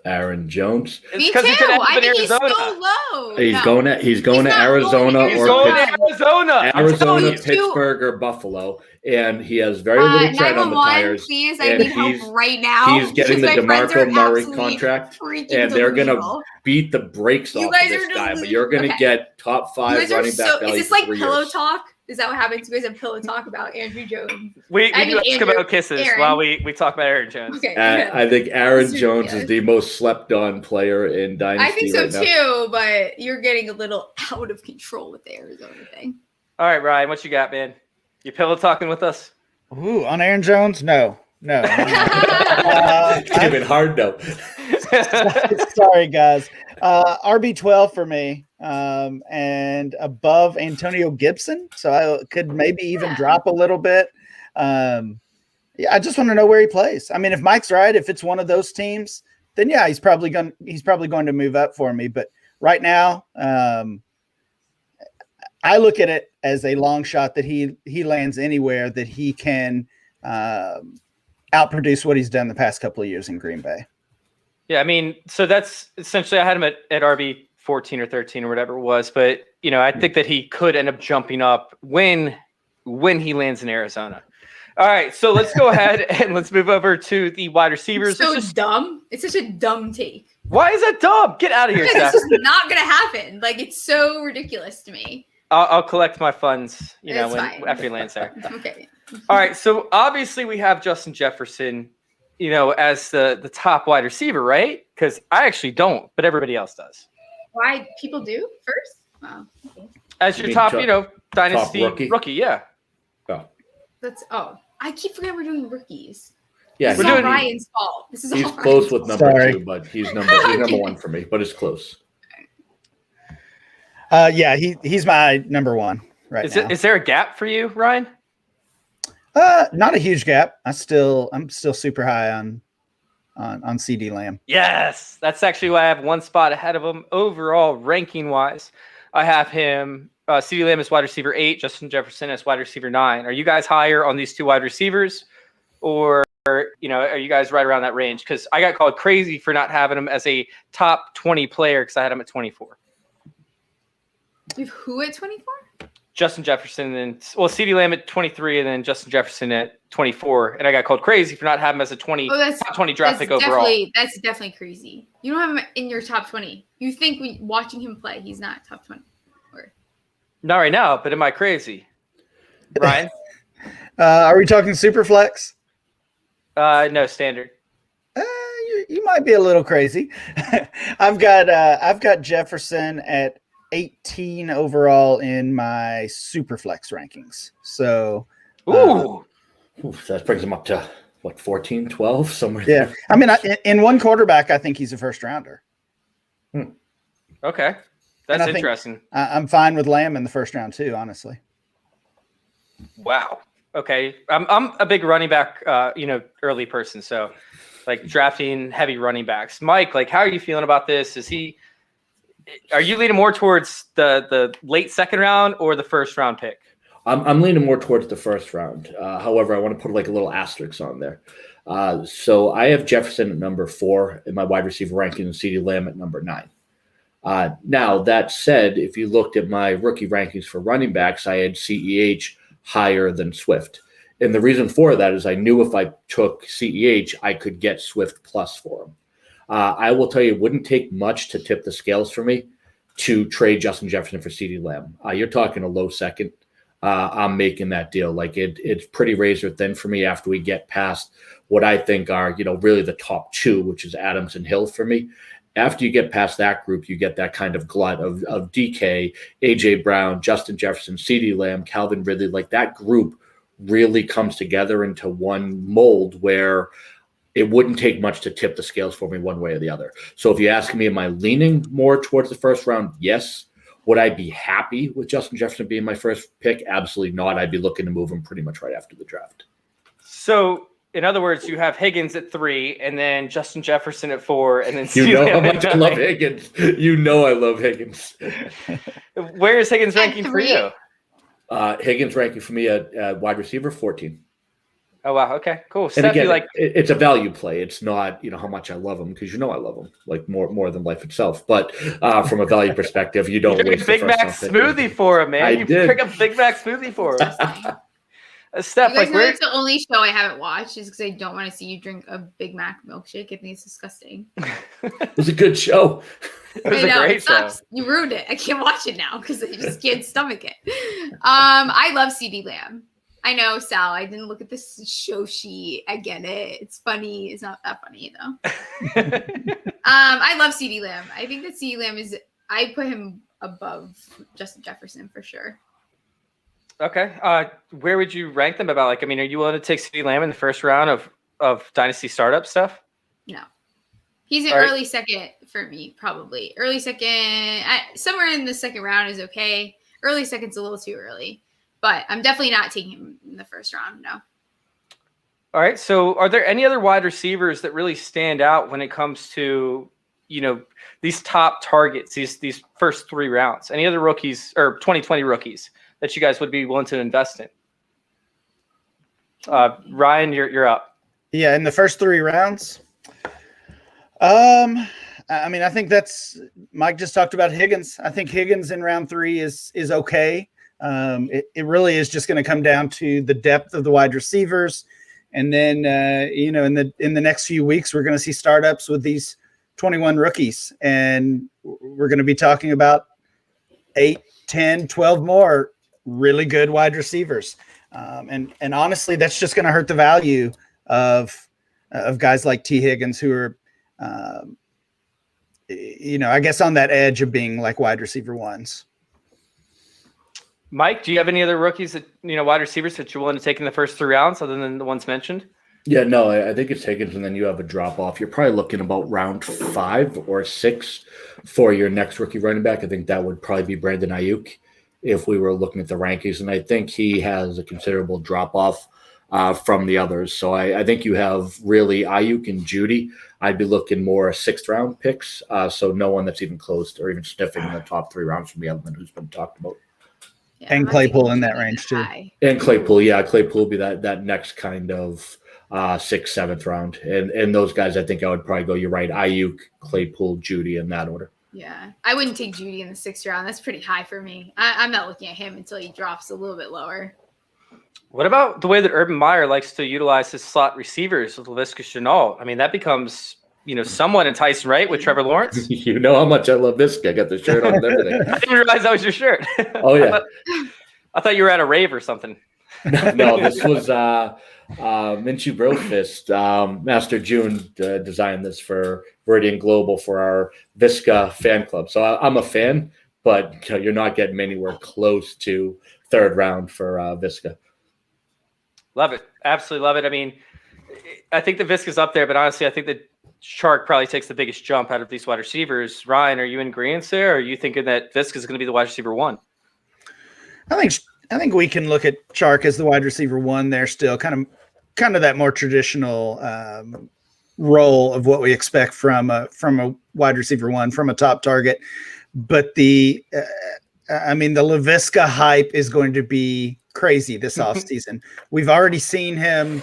Aaron Jones. Me too. 'cause he's gonna end up I in think he's so Arizona. low. He's No. going to He's Arizona not going He's or going Pittsburgh. to Arizona. I'm telling Arizona, you. Pittsburgh, or Buffalo, and he has very little tread on the 911, tires. please. I and need help right now. He's getting the because my friends DeMarco are Murray absolutely contract, freaking and they're going to delusional. beat the brakes You off guys of this are guy. But delusional. you're going to Okay. get top You 5 guys are running back so. value Is this for like 3 pillow years. talk? Is that what happens? You guys have pillow talk about Andrew Jones. We I do mean, ask Andrew, about kisses Aaron. while we talk about Aaron Jones. Okay. I think Aaron This is Jones is ridiculous. the most slept-on player in Dynasty I think so right now. too, but you're getting a little out of control with the Arizona thing. All right, Ryan, what you got, man? You pillow talking with us? Ooh, on Aaron Jones? No. It's gonna be hard though. Sorry, guys. RB12 for me, and above Antonio Gibson. So I could maybe even drop a little bit. Yeah, I just want to know where he plays. I mean, if Mike's right, if it's one of those teams, then yeah, he's probably going to move up for me. But right now, I look at it as a long shot that he lands anywhere that he can outproduce what he's done the past couple of years in Green Bay. Yeah, I mean, so that's essentially I had him at RB 14 or 13 or whatever it was, but I think that he could end up jumping up when he lands in Arizona. All right, so let's go ahead and let's move over to the wide receivers. So dumb. It's such a dumb take. Why is that dumb? Get out of here, It's Steph. just not gonna happen. Like it's so ridiculous to me. I'll collect my funds, It's fine. after he lands there. Okay. All right, so obviously we have Justin Jefferson, as the top wide receiver, right? Because I actually don't, but everybody else does. Why people do first? Wow. Okay. As You your mean top, top dynasty rookie? yeah. Oh. I keep forgetting we're doing rookies. Yeah, This is we're all doing- Ryan's fault. This is he's all close Ryan's with fault. number Sorry. 2, but he's number 1 for me. But it's close. Yeah, he's my number 1 right now. Is there a gap for you, Ryan? Not a huge gap. I'm still super high on CD Lamb. Yes, that's actually why I have one spot ahead of him overall ranking wise. I have him CeeDee Lamb as wide receiver 8, Justin Jefferson as wide receiver 9. Are you guys higher on these 2 wide receivers, or are you guys right around that range? Because I got called crazy for not having him as a top 20 player because I had him at 24. You have who at 24? Justin Jefferson, and CeeDee Lamb at 23, and then Justin Jefferson at 24. And I got called crazy for not having him as a top 20 draft pick overall. That's definitely crazy. You don't have him in your top 20. You think watching him play, he's not top 20. Not right now, but am I crazy? Ryan? Are we talking super flex? No, standard. You might be a little crazy. I've got Jefferson at 18 overall in my super flex rankings. So Ooh. That brings him up to 14, 12, somewhere. Yeah. there. I mean, in one quarterback, I think he's a first rounder. Okay, that's I think interesting. I'm fine with Lamb in the first round too, honestly. Wow. Okay, I'm a big running back, early person. So, like drafting heavy running backs. Mike, like, how are you feeling about this? Are you leaning more towards the late second round or the first round pick? I'm leaning more towards the first round. However, I want to put like a little asterisk on there. So I have Jefferson at number 4 in my wide receiver ranking and CeeDee Lamb at number 9. Now, that said, if you looked at my rookie rankings for running backs, I had CEH higher than Swift. And the reason for that is I knew if I took CEH, I could get Swift plus for him. I will tell you, it wouldn't take much to tip the scales for me to trade Justin Jefferson for CeeDee Lamb. You're talking a low second. I'm making that deal. Like it's pretty razor thin for me after we get past what I think are, really the top 2, which is Adams and Hill for me. After you get past that group, you get that kind of glut of DK, AJ Brown, Justin Jefferson, CeeDee Lamb, Calvin Ridley. Like that group really comes together into one mold where it wouldn't take much to tip the scales for me one way or the other. So if you ask me, am I leaning more towards the first round? Yes. Would I be happy with Justin Jefferson being my first pick? Absolutely not. I'd be looking to move him pretty much right after the draft. So, in other words, you have Higgins at 3, and then Justin Jefferson at 4, and then You know CeeDee how Lamb much at I love 9. Higgins. You know I love Higgins. Where is Higgins ranking for 3? you? Higgins ranking for me at wide receiver 14. Oh wow, okay, cool. And Stephie, again, it's a value play. It's not, how much I love him because I love him like more than life itself. But from a value perspective, you don't you waste Big the Mac first round pick. smoothie for him, man. I did. Pick up Big Mac smoothie for him. Steph, You guys like know where? that's the only show I haven't watched is because I don't want to see you drink a Big Mac milkshake. I think it's disgusting. It was a good show. It was I know, a great it show. sucks. You ruined it. I can't watch it now because I just can't stomach it. I love CeeDee Lamb. I know, Sal. I didn't look at this show sheet. I get it. It's funny. It's not that funny though. I love CeeDee Lamb. I think that CeeDee Lamb I put him above Justin Jefferson for sure. Okay. Where would you rank them about? Are you willing to take CeeDee Lamb in the first round of Dynasty startup stuff? No. He's an All right. early second for me, probably. Early second, somewhere in the second round is okay. Early second's a little too early. But I'm definitely not taking him in the first round, no. All right. So are there any other wide receivers that really stand out when it comes to, these top targets, these first 3 rounds? Any other rookies or 2020 rookies that you guys would be willing to invest in? Ryan, you're up. Yeah, in the first 3 rounds. I think Mike just talked about Higgins. I think Higgins in round 3 is okay. It really is just going to come down to the depth of the wide receivers. And then, in the next few weeks, we're going to see startups with these 21 rookies. And we're going to be talking about 8, 10, 12 more really good wide receivers. And honestly, that's just going to hurt the value of guys like T. Higgins who are, I guess on that edge of being like wide receiver 1s. Mike, do you have any other rookies that, wide receivers that you're willing to take in the first 3 rounds other than the ones mentioned? Yeah, no, I think it's Higgins, and then you have a drop off. You're probably looking about round 5 or 6 for your next rookie running back. I think that would probably be Brandon Ayuk if we were looking at the rankings, and I think he has a considerable drop off from the others. So I think you have really Ayuk and Judy. I'd be looking more 6th round picks, so no one that's even close or even sniffing in the top 3 rounds from the other than who's been talked about. Yeah, And I'm not Claypool taking in that Judy range, too. high. And Claypool, yeah, Claypool will be that next kind of 6th, 7th round. And those guys, I think I would probably go, you're right, Ayuk, Claypool, Judy in that order. Yeah, I wouldn't take Judy in the 6th round. That's pretty high for me. I'm not looking at him until he drops a little bit lower. What about the way that Urban Meyer likes to utilize his slot receivers with Laviska Shenault? That becomes, somewhat enticing, right, with Trevor Lawrence? You know how much I love this guy. I got the shirt on and everything. I didn't realize that was your shirt. Oh, yeah. I thought you were at a rave or something. No, this was Minshew Brofist. Master June designed this for Viridian Global for our Visca fan club. So I'm a fan, but you're not getting anywhere close to 3rd round for Visca. Love it. Absolutely love it. I think the Viska's up there, but honestly, I think that Chark probably takes the biggest jump out of these wide receivers. Ryan, are you in agreement there, or are you thinking that Viska's going to be the wide receiver 1? I think we can look at Chark as the wide receiver 1 there still, kind of that more traditional role of what we expect from a wide receiver 1, from a top target. But the LaVisca hype is going to be crazy this offseason. We've already seen him,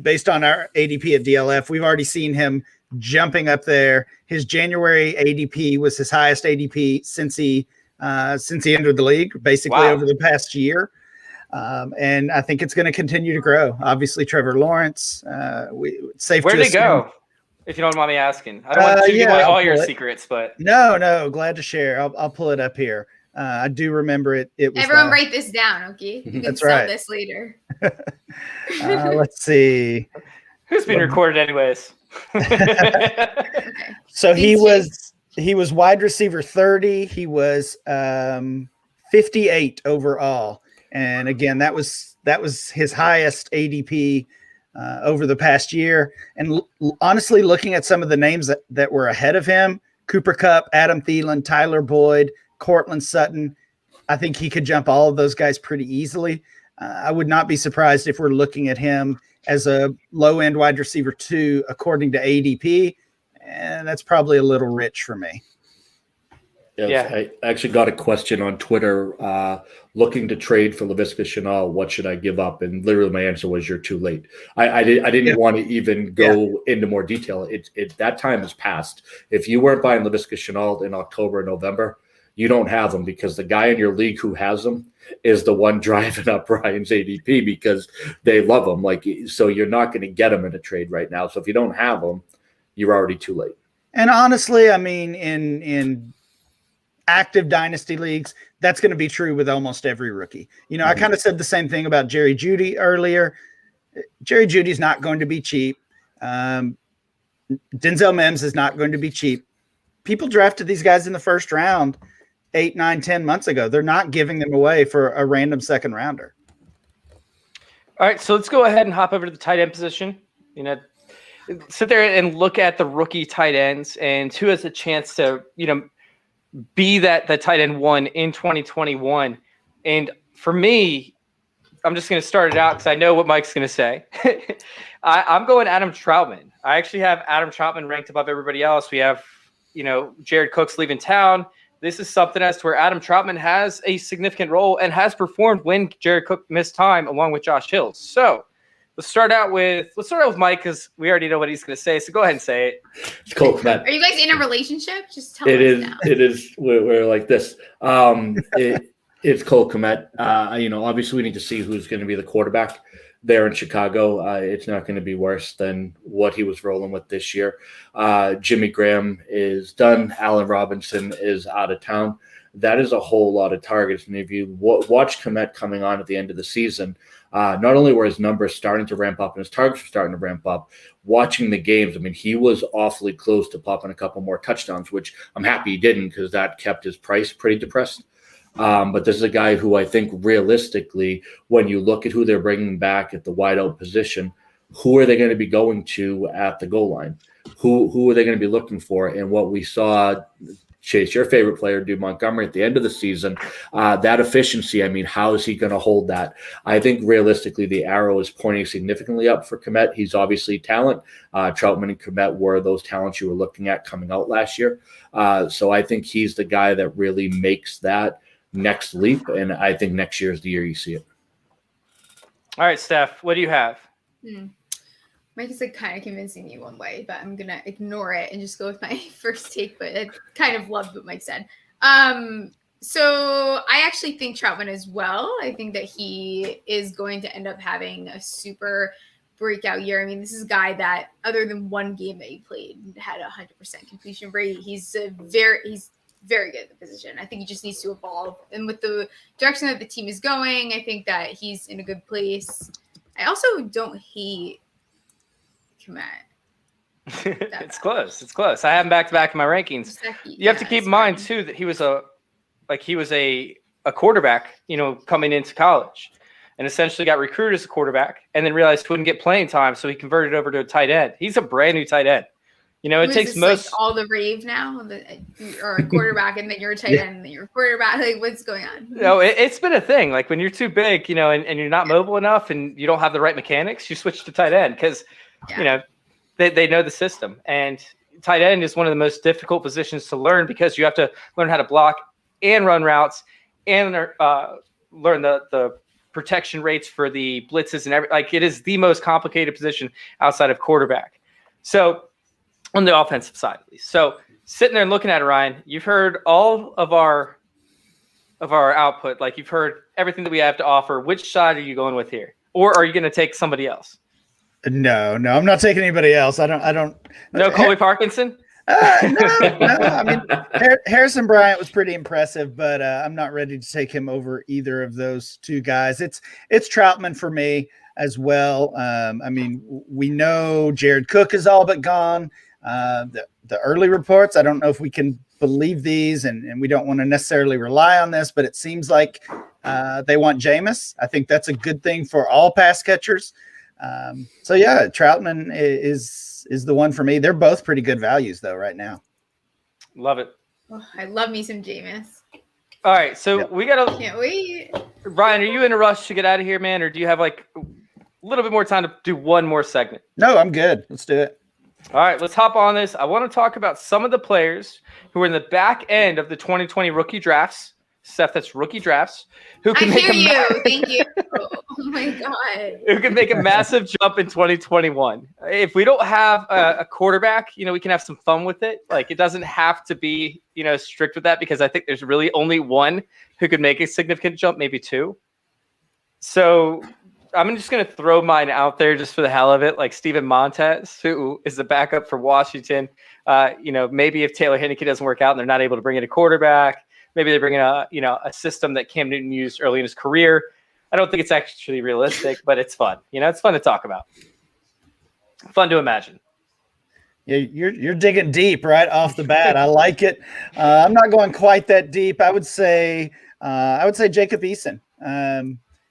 based on our ADP at DLF, we've already seen him jumping up there. His January ADP was his highest ADP since he entered the league, basically over the past year. And I think it's going to continue to grow. Obviously, Trevor Lawrence. Where did he go? If you don't mind me asking, I don't want to give away all your secrets, but no, glad to share. I'll pull it up here. I do remember it. It was everyone write this down, okay? You can that's sell right. this later. Let's see. Who's being recorded anyways? Okay. So he was wide receiver 30. He was 58 overall, and again, that was his highest ADP over the past year. And honestly, looking at some of the names that were ahead of him, Cooper Kupp, Adam Thielen, Tyler Boyd, Cortland Sutton, I think he could jump all of those guys pretty easily. I would not be surprised if we're looking at him as a low-end wide receiver 2, according to ADP, and that's probably a little rich for me. Yeah. I actually got a question on Twitter, looking to trade for Laviska Shenault. What should I give up? And literally my answer was, you're too late. I didn't want to even go into more detail. That time has passed. If you weren't buying Laviska Shenault in October and November, you don't have them, because the guy in your league who has them is the one driving up Ryan's ADP because they love him. So you're not going to get them in a trade right now. So if you don't have them, you're already too late. And honestly, I mean, in active dynasty leagues, that's going to be true with almost every rookie. I kind of said the same thing about Jerry Jeudy earlier. Jerry Judy's not going to be cheap. Denzel Mims is not going to be cheap. People drafted these guys in the first round 8, 9, 10 months ago. They're not giving them away for a random second rounder. All right, so let's go ahead and hop over to the tight end position. Sit there and look at the rookie tight ends and who has a chance to, be that tight end 1 in 2021. And for me, I'm just going to start it out because I know what Mike's going to say. I'm going Adam Troutman. I actually have Adam Troutman ranked above everybody else. We have, Jared Cook's leaving town. This is something as to where Adam Troutman has a significant role and has performed when Jared Cook missed time along with Josh Hill. So let's start out with Mike, because we already know what he's going to say. So go ahead and say it. It's Cole Kmet. Are you guys in a relationship? Just tell us now. It is. We're like this. It's Cole Kmet. Obviously we need to see who's going to be the quarterback there in Chicago. It's not going to be worse than what he was rolling with this year. Jimmy Graham is done. Allen Robinson is out of town. That is a whole lot of targets. And if you watch Kmet coming on at the end of the season, not only were his numbers starting to ramp up and his targets were starting to ramp up, watching the games, he was awfully close to popping a couple more touchdowns, which I'm happy he didn't, because that kept his price pretty depressed. But this is a guy who I think realistically, when you look at who they're bringing back at the wideout position, who are they going to be going to at the goal line? Who are they going to be looking for? And what we saw, Chase, your favorite player, Dude Montgomery, at the end of the season, that efficiency, how is he going to hold that? I think realistically, the arrow is pointing significantly up for Kmet. He's obviously talent. Troutman and Kmet were those talents you were looking at coming out last year. So I think he's the guy that really makes that next leap, and I think next year is the year you see it. All right, Steph, what do you have? Mike is kind of convincing me one way, but I'm gonna ignore it and just go with my first take. But I kind of loved what Mike said. So I actually think Troutman as well. I think that he is going to end up having a super breakout year. This is a guy that, other than one game that he played, had 100% completion rate. He's very good at the position. I think he just needs to evolve. And with the direction that the team is going, I think that he's in a good place. I also don't hate Kmet. It's close. It's close. I have him back-to-back in my rankings. You have to keep in mind, too, that he was a quarterback, coming into college. and essentially got recruited as a quarterback and then realized he wouldn't get playing time. So he converted over to a tight end. He's a brand new tight end. You know, it takes most all the rave now, or a quarterback, and then you're a tight end, and then you're a quarterback. Like, what's going on? You know, it's been a thing. Like when you're too big, you know, and you're not mobile enough, and you don't have the right mechanics, you switch to tight end because, you know, they know the system. And tight end is one of the most difficult positions to learn because you have to learn how to block and run routes and learn the protection rates for the blitzes and everything. Like it is the most complicated position outside of quarterback. So on the offensive side, at least. So sitting there and looking at it, Ryan, you've heard all of our output. Like you've heard everything that we have to offer. Which side are you going with here? Or are you going to take somebody else? No, I'm not taking anybody else. I don't. No, Colby Parkinson? No. I mean, Harrison Bryant was pretty impressive, but I'm not ready to take him over either of those two guys. It's Troutman for me as well. I mean, we know Jared Cook is all but gone. The early reports, I don't know if we can believe these, and we don't want to necessarily rely on this, but it seems like they want Jameis. I think that's a good thing for all pass catchers. So yeah, Troutman is the one for me. They're both pretty good values though right now. Love it. Oh, I love me some Jameis. All right, so we got to. Can't wait. Ryan, are you in a rush to get out of here, man, or do you have like a little bit more time to do one more segment? No, I'm good. Let's do it. All right, let's hop on this. I want to talk about some of the players who are in the back end of the 2020 rookie drafts. Steph, that's rookie drafts. Who can Thank you. Oh my God. Who can make a massive jump in 2021? If we don't have a quarterback, you know, we can have some fun with it. Like it doesn't have to be, you know, strict with that because I think there's really only one who could make a significant jump, maybe two. So I'm just going to throw mine out there just for the hell of it, like Steven Montez, who is the backup for Washington. You know, maybe if Taylor Heineke doesn't work out and they're not able to bring in a quarterback, maybe they bring in a system that Cam Newton used early in his career. I don't think it's actually realistic, but it's fun. You know, it's fun to talk about. Fun to imagine. Yeah, you're digging deep right off the bat. I like it. I'm not going quite that deep. I would say Jacob Eason.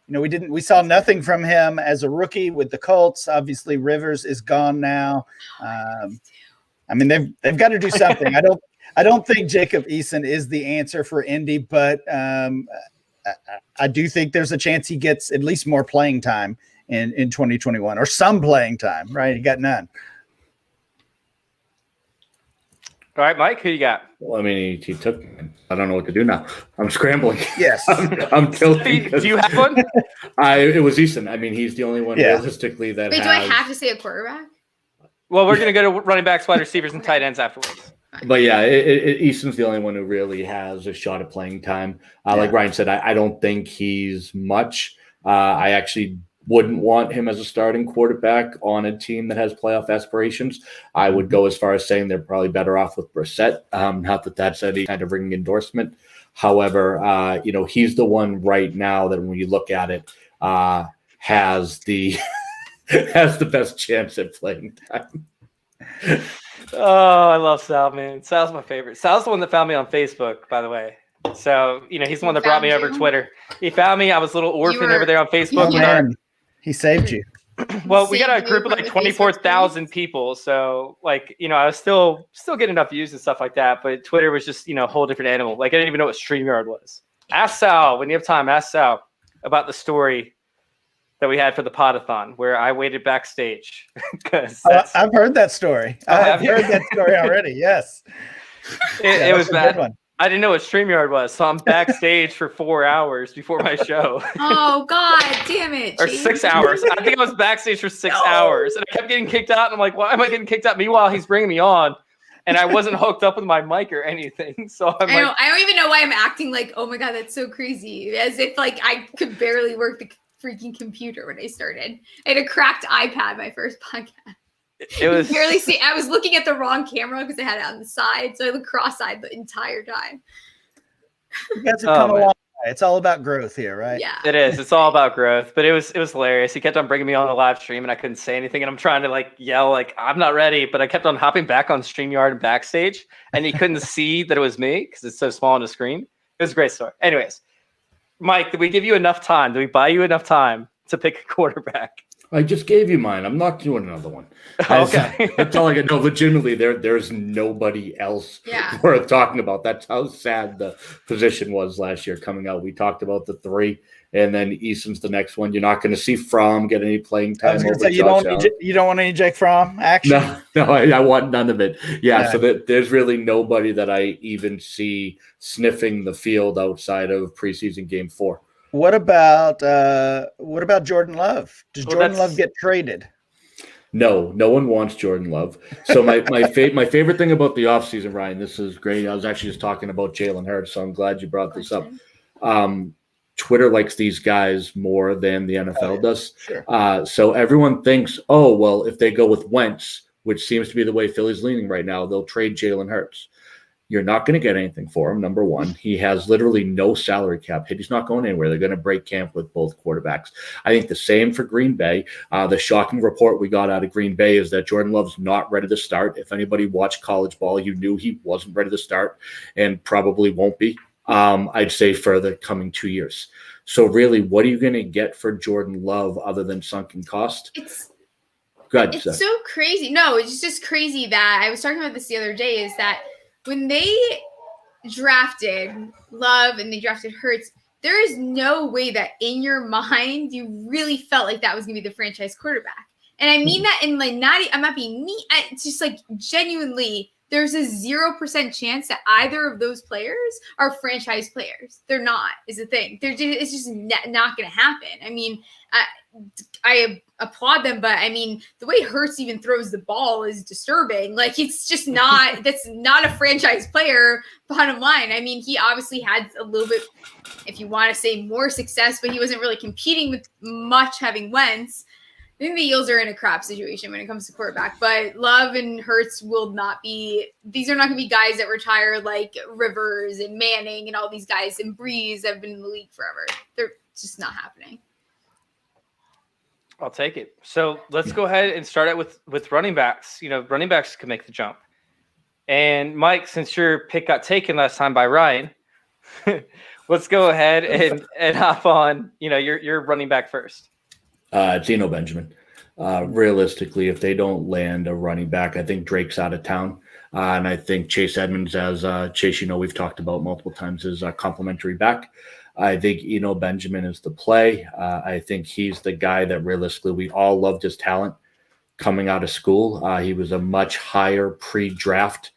You know, we saw nothing from him as a rookie with the Colts. Obviously, Rivers is gone now. I mean, they've got to do something. I don't think Jacob Eason is the answer for Indy, but I do think there's a chance he gets at least more playing time in 2021 or some playing time, right? He got none. All right, Mike, who you got? Well, I mean, he took. I don't know what to do now. I'm scrambling. Yes, I'm tilting. Do you have one? It was Eason. I mean, he's the only one realistically that. Wait, do I have to say a quarterback? Well, we're going to go to running backs, wide receivers, and tight ends afterwards. But yeah, Easton's the only one who really has a shot at playing time. Like Ryan said, I don't think he's much. I actually wouldn't want him as a starting quarterback on a team that has playoff aspirations. I would go as far as saying they're probably better off with Brissett. Not that that's any kind of ringing endorsement. However, you know, he's the one right now that when you look at it, has the best chance at playing time. Oh, I love Sal, man. Sal's my favorite. Sal's the one that found me on Facebook, by the way. So, you know, he's the one that brought me over Twitter. He found me. I was a little orphan over there on Facebook. He saved you. Well, we got a group of like 24,000 people. So, like, you know, I was still getting enough views and stuff like that. But Twitter was just, you know, a whole different animal. Like, I didn't even know what StreamYard was. Ask Sal, when you have time, ask Sal about the story that we had for the Podathon, where I waited backstage. I've heard that story. I've heard that story already. Yes, it was bad. I didn't know what StreamYard was, so I'm backstage for 4 hours before my show. Oh God, damn it! Or 6 hours. I think I was backstage for 6 hours, and I kept getting kicked out. And I'm like, why am I getting kicked out? Meanwhile, he's bringing me on, and I wasn't hooked up with my mic or anything. So I don't even know why I'm acting like, oh my God, that's so crazy, as if like I could barely work the freaking computer when I started. I had a cracked iPad my first podcast. It was barely see. I was looking at the wrong camera because I had it on the side, so I looked cross-eyed the entire time. You guys have come a long way. It's all about growth here, right? Yeah, it is. It's all about growth. But it was hilarious. He kept on bringing me on the live stream, and I couldn't say anything. And I'm trying to like yell, like I'm not ready, but I kept on hopping back on StreamYard and backstage, and he couldn't see that it was me because it's so small on the screen. It was a great story. Anyways, Mike, did we give you enough time? Did we buy you enough time to pick a quarterback? I just gave you mine. I'm not doing another one. Okay. That's all I got. No, legitimately, there's nobody else worth talking about. That's how sad the position was last year coming out. We talked about the 3, and then Easton's the next one. You're not going to see Fromm get any playing time. I was going to say, you don't want any Jake Fromm action? No, I want none of it. Yeah, so there's really nobody that I even see sniffing the field outside of preseason game 4. What about Jordan Love? Does Jordan Love get traded? No one wants Jordan Love. So my favorite thing about the offseason, Ryan, this is great. I was actually just talking about Jalen Hurts, so I'm glad you brought this up. Twitter likes these guys more than the NFL does. Sure. So everyone thinks, oh, well, if they go with Wentz, which seems to be the way Philly's leaning right now, they'll trade Jalen Hurts. You're not going to get anything for him, number one. He has literally no salary cap hit. He's not going anywhere. They're going to break camp with both quarterbacks. I think the same for Green Bay. The shocking report we got out of Green Bay is that Jordan Love's not ready to start. If anybody watched college ball, you knew he wasn't ready to start and probably won't be, I'd say, for the coming 2 years. So really, what are you going to get for Jordan Love other than sunken cost? It's so crazy. No, it's just crazy that I was talking about this the other day is that when they drafted Love and they drafted Hurts, there is no way that in your mind you really felt like that was going to be the franchise quarterback. And I mean that in like I'm not being mean. It's just like genuinely, there's a 0% chance that either of those players are franchise players. They're not, is the thing. It's just not going to happen. I mean, I applaud them, but I mean, the way Hurts even throws the ball is disturbing. Like, it's just not, that's not a franchise player, bottom line. I mean, he obviously had a little bit, if you want to say more success, but he wasn't really competing with much having Wentz. I think the Eagles are in a crap situation when it comes to quarterback, but Love and Hurts will not be, these are not going to be guys that retire like Rivers and Manning and all these guys, and Breeze have been in the league forever. They're just not happening. I'll take it. So let's go ahead and start out with running backs. You know, running backs can make the jump. And Mike, since your pick got taken last time by Ryan, let's go ahead and hop on, you know, your running back first. It's Eno Benjamin. Realistically, if they don't land a running back, I think Drake's out of town. And I think Chase Edmonds, as Chase, you know, we've talked about multiple times, is a complimentary back. I think Eno Benjamin is the play. I think he's the guy that realistically we all loved his talent coming out of school. He was a much higher pre-draft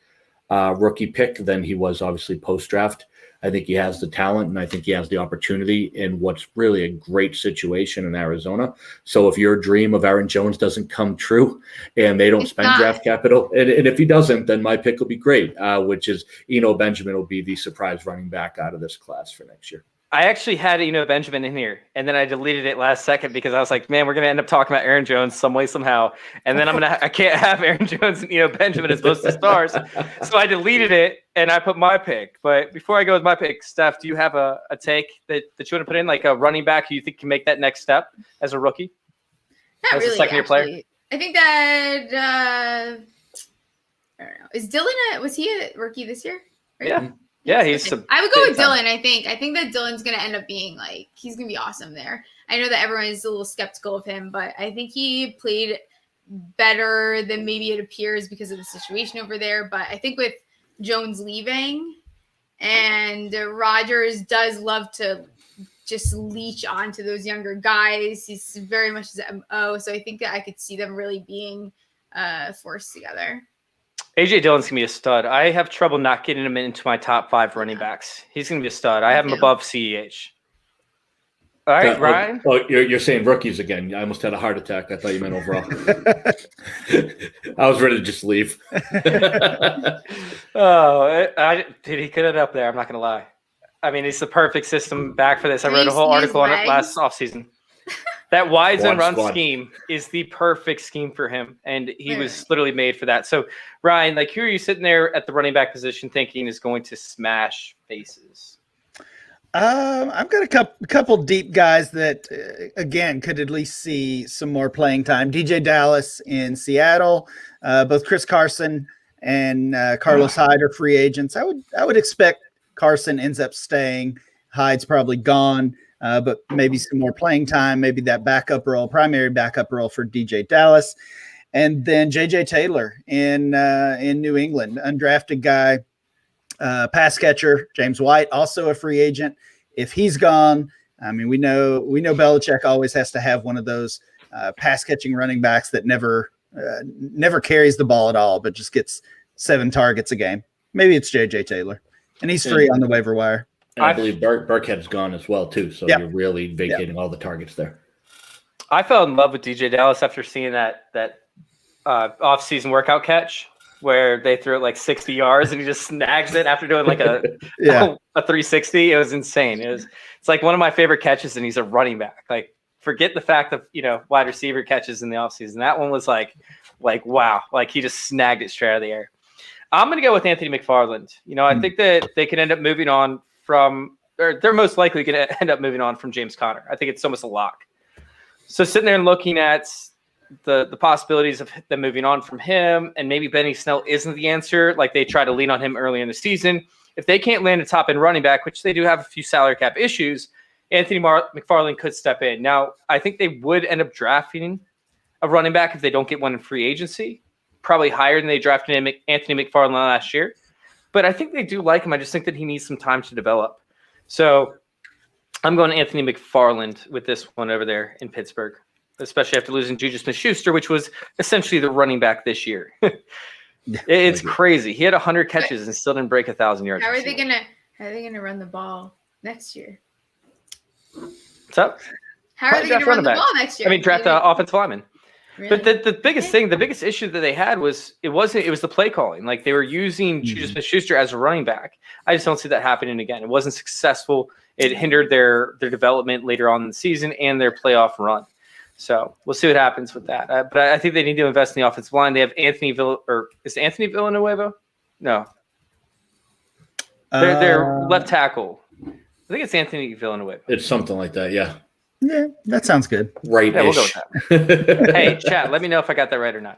rookie pick than he was obviously post-draft. I think he has the talent, and I think he has the opportunity in what's really a great situation in Arizona. So if your dream of Aaron Jones doesn't come true and they don't spend draft capital, and if he doesn't, then my pick will be great, which is Eno Benjamin will be the surprise running back out of this class for next year. I actually had Eno Benjamin in here, and then I deleted it last second because I was like, man, we're going to end up talking about Aaron Jones some way, somehow. And then I can't have Aaron Jones and Eno Benjamin as both the stars. So I deleted it, and I put my pick. But before I go with my pick, Steph, do you have a take that you want to put in, like a running back who you think can make that next step as a rookie? Not as really, a second-year player? I think that, I don't know. Is Dylan, was he a rookie this year? Right? Yeah. Yeah, I would go with Dylan. I think that Dylan's going to end up being like, he's going to be awesome there. I know that everyone is a little skeptical of him, but I think he played better than maybe it appears because of the situation over there. But I think with Jones leaving and Rodgers does love to just leech onto those younger guys. He's very much his MO. So I think that I could see them really being forced together. A.J. Dillon's going to be a stud. I have trouble not getting him into my top 5 running backs. He's going to be a stud. I have him above CEH. All right, Ryan? You're saying rookies again. I almost had a heart attack. I thought you meant overall. I was ready to just leave. He could have up there. I'm not going to lie. I mean, it's the perfect system back for this. I wrote a whole article on it last offseason. That wide zone run scheme is the perfect scheme for him, and he was literally made for that. So, Ryan, like, who are you sitting there at the running back position thinking is going to smash faces? I've got a couple deep guys that, again, could at least see some more playing time. DJ Dallas in Seattle, both Chris Carson and Carlos Hyde are free agents. I would expect Carson ends up staying Hyde's probably gone, but maybe some more playing time, maybe that primary backup role for DJ Dallas. And then J.J. Taylor in New England, undrafted guy, pass catcher. James White, also a free agent. If he's gone, I mean, we know Belichick always has to have one of those pass catching running backs that never carries the ball at all, but just gets 7 targets a game. Maybe it's J.J. Taylor, and he's free on the waiver wire. And I believe Burkhead's gone as well too, so you're really vacating all the targets there. I fell in love with DJ Dallas after seeing that off-season workout catch where they threw it like 60 yards and he just snags it after doing like a 360. It was insane. It's like one of my favorite catches, and he's a running back. Like, forget the fact of wide receiver catches in the offseason. That one was like wow, like he just snagged it straight out of the air. I'm gonna go with Anthony McFarland. I think that they can end up moving on or they're most likely going to end up moving on from James Conner. I think it's almost a lock. So sitting there and looking at the possibilities of them moving on from him, and maybe Benny Snell isn't the answer. Like, they try to lean on him early in the season. If they can't land a top end running back, which they do have a few salary cap issues, Anthony McFarland could step in. Now, I think they would end up drafting a running back if they don't get one in free agency, probably higher than they drafted Anthony McFarland last year. But I think they do like him. I just think that he needs some time to develop. So I'm going Anthony McFarland with this one over there in Pittsburgh, especially after losing Juju Smith-Schuster, which was essentially the running back this year. It's crazy. He had 100 catches and still didn't break 1,000 yards. How are they gonna run the ball next year? What's up? How are they gonna run the ball next year? I mean, draft offensive lineman. Really? But the biggest thing, the biggest issue that they had was it was the play calling. Like, they were using Juju Smith-Schuster as a running back. I just don't see that happening again. It wasn't successful. It hindered their development later on in the season and their playoff run. So we'll see what happens with that. But I think they need to invest in the offensive line. They have is Anthony Villanueva? No. Their left tackle. I think it's Anthony Villanueva. It's something like that, yeah. Yeah, that sounds good. Right. Yeah, we'll go with that. Hey, chat, let me know if I got that right or not.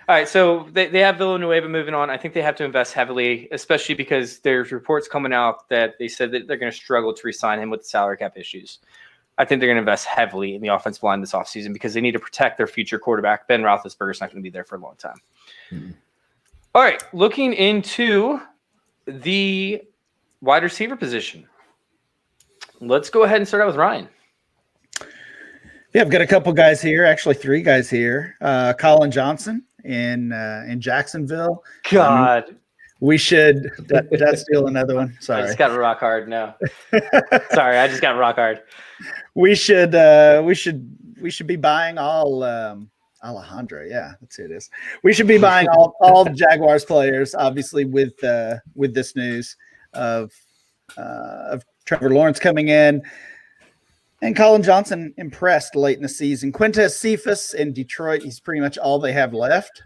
All right, so they have Villanueva moving on. I think they have to invest heavily, especially because there's reports coming out that they said that they're going to struggle to re-sign him with the salary cap issues. I think they're going to invest heavily in the offensive line this offseason because they need to protect their future quarterback. Ben Roethlisberger's not going to be there for a long time. Mm-hmm. All right, looking into the wide receiver position. Let's go ahead and start out with Ryan. Yeah, I've got a couple guys here, actually 3 guys here. Colin Johnson in Jacksonville. God. We should that's still another one. Sorry. I just got rock hard. No. Sorry, I just got rock hard. We should be buying all Alejandro. Yeah, that's who it is. We should be buying all the Jaguars players, obviously, with this news of Trevor Lawrence coming in. And Colin Johnson impressed late in the season. Quintez Cephas in Detroit, he's pretty much all they have left.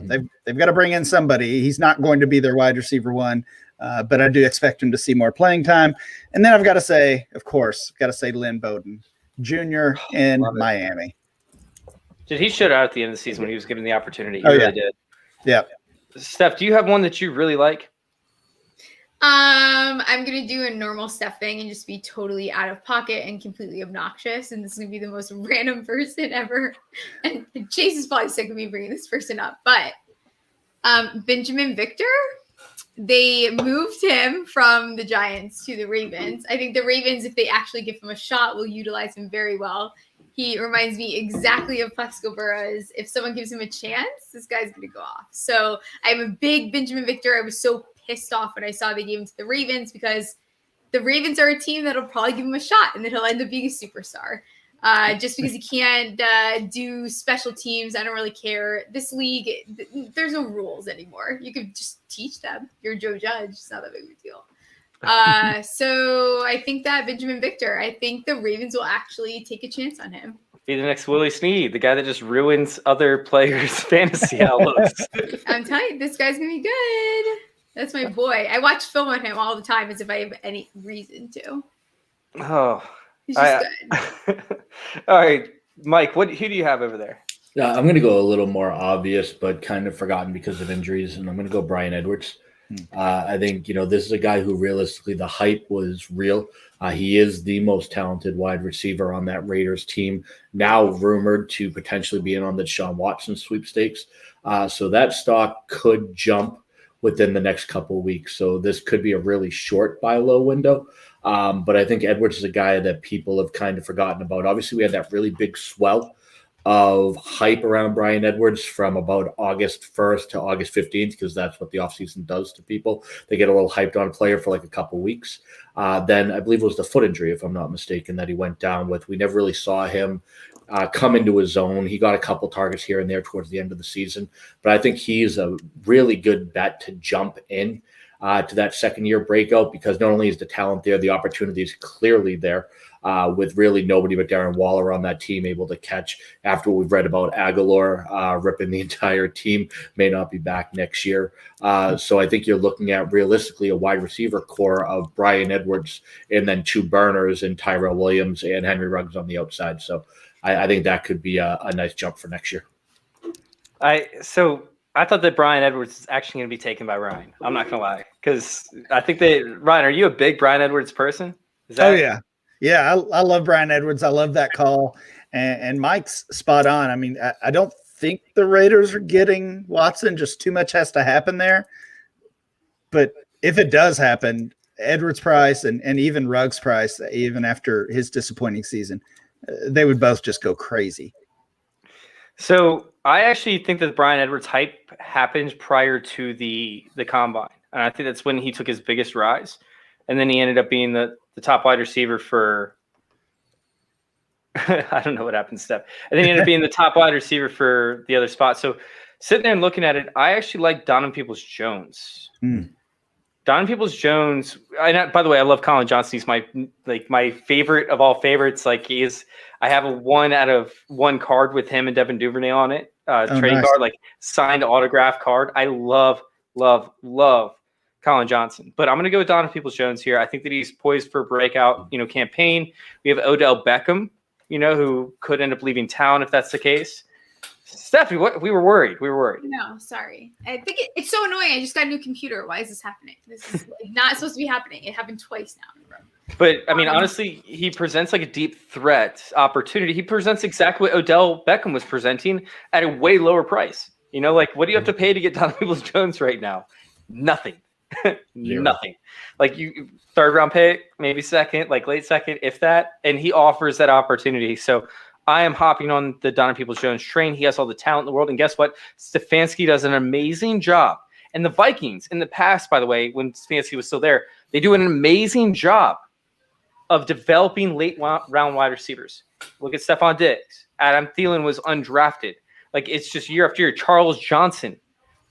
They've got to bring in somebody. He's not going to be their wide receiver one, but I do expect him to see more playing time. And then I've got to say, of course, Lynn Bowden Jr. in Miami. Did he showed out at the end of the season when he was given the opportunity? He really did. Yeah. Steph, do you have one that you really like? I'm going to do a normal Steph thing and just be totally out of pocket and completely obnoxious. And this is going to be the most random person ever. And Chase is probably sick of me bringing this person up. But Benjamin Victor, they moved him from the Giants to the Ravens. I think the Ravens, if they actually give him a shot, will utilize him very well. He reminds me exactly of Plexico Burress. If someone gives him a chance, this guy's going to go off. So I'm a big Benjamin Victor. I was so pissed off when I saw they gave him to the Ravens because the Ravens are a team that'll probably give him a shot and then he'll end up being a superstar. Just because he can't do special teams, I don't really care. This league, there's no rules anymore. You could just teach them. You're Joe Judge. It's not that big of a deal. So I think that Benjamin Victor, I think the Ravens will actually take a chance on him. Be the next Willie Snead, the guy that just ruins other players' fantasy outlooks. I'm telling you, this guy's going to be good. That's my boy. I watch film on him all the time as if I have any reason to. Oh. He's just good. All right, Mike, who do you have over there? I'm going to go a little more obvious, but kind of forgotten because of injuries, and I'm going to go Bryan Edwards. I think, this is a guy who realistically the hype was real. He is the most talented wide receiver on that Raiders team, now rumored to potentially be in on the Deshaun Watson sweepstakes. So that stock could jump within the next couple of weeks. So this could be a really short buy low window. But I think Edwards is a guy that people have kind of forgotten about. Obviously, we had that really big swell of hype around Bryan Edwards from about August 1st to August 15th, because that's what the offseason does to people. They get a little hyped on a player for like a couple weeks. Then I believe it was the foot injury, if I'm not mistaken, that he went down with. We never really saw him come into his own. He got a couple targets here and there towards the end of the season, but I think he's a really good bet to jump in to that second year breakout, because not only is the talent there, the opportunity is clearly there, with really nobody but Darren Waller on that team able to catch after what we've read about Aguilar ripping the entire team, may not be back next year. So I think you're looking at realistically a wide receiver core of Bryan Edwards and then two burners in Tyrell Williams and Henry Ruggs on the outside. So I think that could be a nice jump for next year. So I thought that Bryan Edwards is actually going to be taken by Ryan. I'm not going to lie, because I think Ryan, are you a big Bryan Edwards person? Oh yeah. Yeah, I love Bryan Edwards. I love that call. And Mike's spot on. I mean, I don't think the Raiders are getting Watson. Just too much has to happen there. But if it does happen, Edwards' price and even Ruggs' price, even after his disappointing season, they would both just go crazy. So I actually think that Bryan Edwards' hype happened prior to the combine. And I think that's when he took his biggest rise. And then he ended up being the top wide receiver for I don't know what happened, Steph. And then he ended up being the top wide receiver for the other spot. So sitting there and looking at it, I actually like Donovan Peoples-Jones. Donovan Peoples-Jones. By the way, I love Colin Johnson. He's my favorite of all favorites. Like I have a 1/1 card with him and Devin Duvernay on it. Trading card, like signed autograph card. I love Colin Johnson. But I'm going to go with Donovan Peoples-Jones here. I think that he's poised for a breakout, campaign. We have Odell Beckham, who could end up leaving town if that's the case. Stephie, we were worried. No, sorry. I think it's so annoying. I just got a new computer. Why is this happening? This is not supposed to be happening. It happened twice now in a row. But, I mean, honestly, he presents like a deep threat opportunity. He presents exactly what Odell Beckham was presenting at a way lower price. What do you have to pay to get Donovan Peoples-Jones right now? Nothing. Nothing. Like you third round pick, maybe second, like late second, if that. And he offers that opportunity. So I am hopping on the Donovan Peoples-Jones train. He has all the talent in the world. And guess what? Stefanski does an amazing job. And the Vikings in the past, by the way, when Stefanski was still there, they do an amazing job of developing late round wide receivers. Look at Stephon Diggs. Adam Thielen was undrafted. Like it's just year after year. Charles Johnson.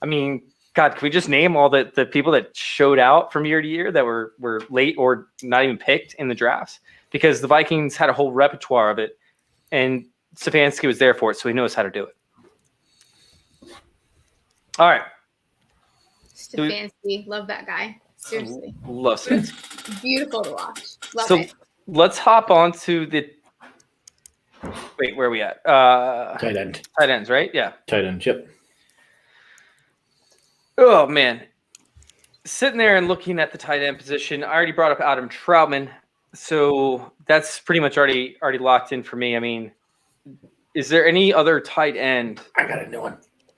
I mean, God, can we just name all the people that showed out from year to year that were late or not even picked in the drafts? Because the Vikings had a whole repertoire of it, and Stefanski was there for it, so he knows how to do it. All right. Stefanski, love that guy. Seriously. Love Stefanski. Beautiful to watch. Love it. Let's hop on to the – wait, where are we at? Tight end. Tight ends, right? Yeah. Tight end, yep. Oh, man. Sitting there and looking at the tight end position, I already brought up Adam Troutman. So that's pretty much already locked in for me. I mean, is there any other tight end? I got a new one.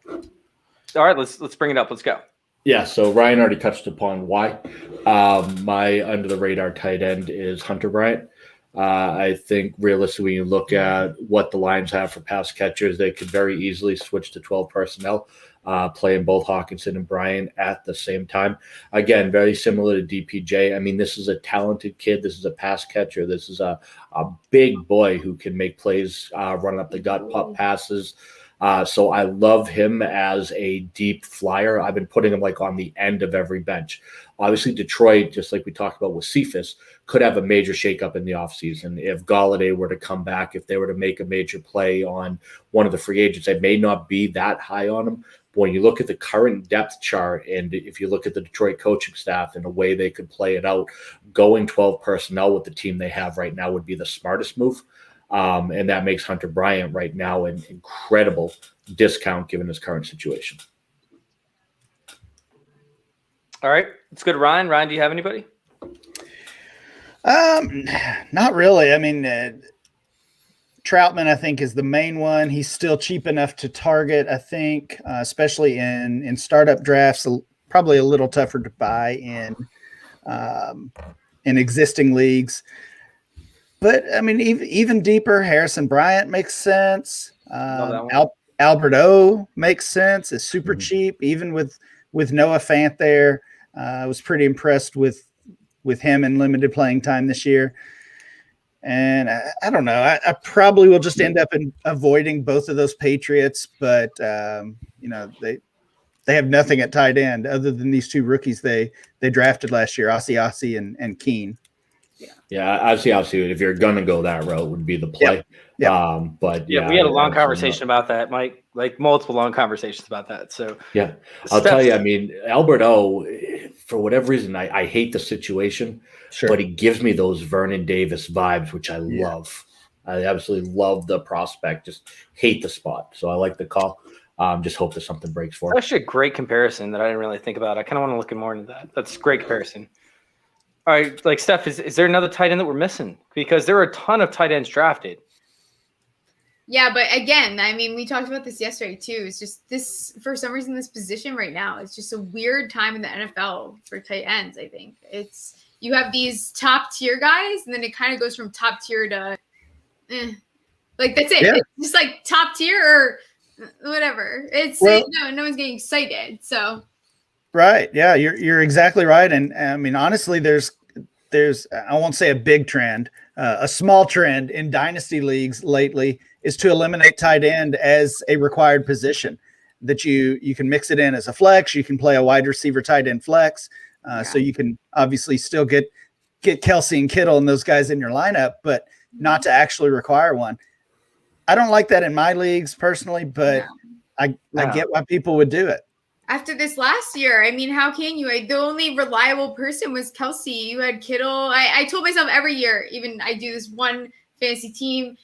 All right, let's bring it up. Let's go. Yeah, so Ryan already touched upon why. My under-the-radar tight end is Hunter Bryant. I think realistically, when you look at what the Lions have for pass catchers, they could very easily switch to 12 personnel, playing both Hawkinson and Bryant at the same time. Again, very similar to DPJ. I mean, this is a talented kid. This is a pass catcher. This is a big boy who can make plays, run up the gut, pop passes. So I love him as a deep flyer. I've been putting him like on the end of every bench. Obviously, Detroit, just like we talked about with Cephas, could have a major shakeup in the offseason. If Galladay were to come back, if they were to make a major play on one of the free agents, I may not be that high on him. But when you look at the current depth chart, and if you look at the Detroit coaching staff and the way they could play it out, going 12 personnel with the team they have right now would be the smartest move. And that makes Hunter Bryant right now an incredible discount given his current situation. All right, let's go to Ryan. Ryan, do you have anybody? Not really. I mean, Troutman, I think, is the main one. He's still cheap enough to target, I think, especially in startup drafts. Probably a little tougher to buy in existing leagues. But I mean, even deeper, Harrison Bryant makes sense. Albert O makes sense. It's super cheap, even with Noah Fant there. I was pretty impressed with him in limited playing time this year. And I don't know. I probably will just end up avoiding both of those Patriots, but they have nothing at tight end other than these two rookies they drafted last year, Ossie and Keene. Yeah, obviously, if you're gonna go that route, would be the play. But we had a long conversation about that, Mike. Like multiple long conversations about that. So I'll tell you. I mean, Albert O, for whatever reason, I hate the situation, but he gives me those Vernon Davis vibes, which I love. I absolutely love the prospect. Just hate the spot. So I like the call. Just hope that something breaks for him. That's actually a great comparison that I didn't really think about. I kind of want to look more into that. That's a great comparison. All right, like Steph, is there another tight end that we're missing? Because there are a ton of tight ends drafted. Yeah, but again, I mean, we talked about this yesterday too. It's just this, for some reason, this position right now, it's just a weird time in the NFL for tight ends, I think. You have these top tier guys, and then it kind of goes from top tier to, like, that's it. Yeah. It's just like top tier or whatever. No one's getting excited, so. Right. Yeah, you're exactly right. And I mean, honestly, there's I won't say a big trend, a small trend in dynasty leagues lately is to eliminate tight end as a required position, that you can mix it in as a flex. You can play a wide receiver tight end flex. So you can obviously still get Kelsey and Kittle and those guys in your lineup, but not to actually require one. I don't like that in my leagues personally, but I get why people would do it. After this last year, I mean, how can you? The only reliable person was Kelsey. You had Kittle. I told myself every year, even I do this one fantasy team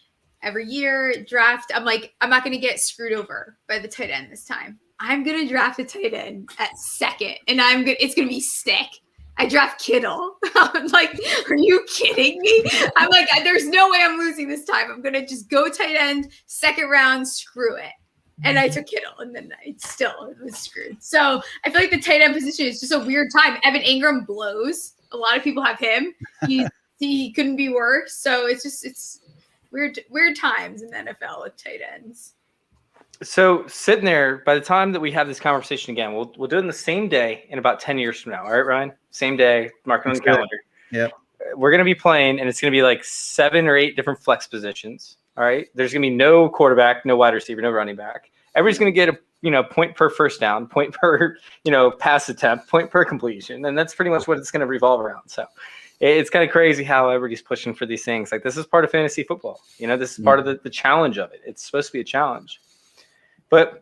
every year draft. I'm like, I'm not going to get screwed over by the tight end this time. I'm going to draft a tight end at second, and it's going to be Stick. I draft Kittle. I'm like, are you kidding me? I'm like, there's no way I'm losing this time. I'm going to just go tight end, second round, screw it. And I took Kittle, and then it was screwed. So I feel like the tight end position is just a weird time. Evan Ingram blows. A lot of people have him. He couldn't be worse. So it's weird times in the NFL with tight ends. So sitting there, by the time that we have this conversation again, we'll do it in the same day in about 10 years from now. All right, Ryan? Same day, mark it on the calendar. Yep. We're going to be playing, and it's going to be like 7 or 8 different flex positions. All right. There's going to be no quarterback, no wide receiver, no running back. Everybody's going to get a point per first down, point per pass attempt, point per completion, and that's pretty much what it's going to revolve around. So it's kind of crazy how everybody's pushing for these things. Like, this is part of fantasy football. This is part of the challenge of it. It's supposed to be a challenge. But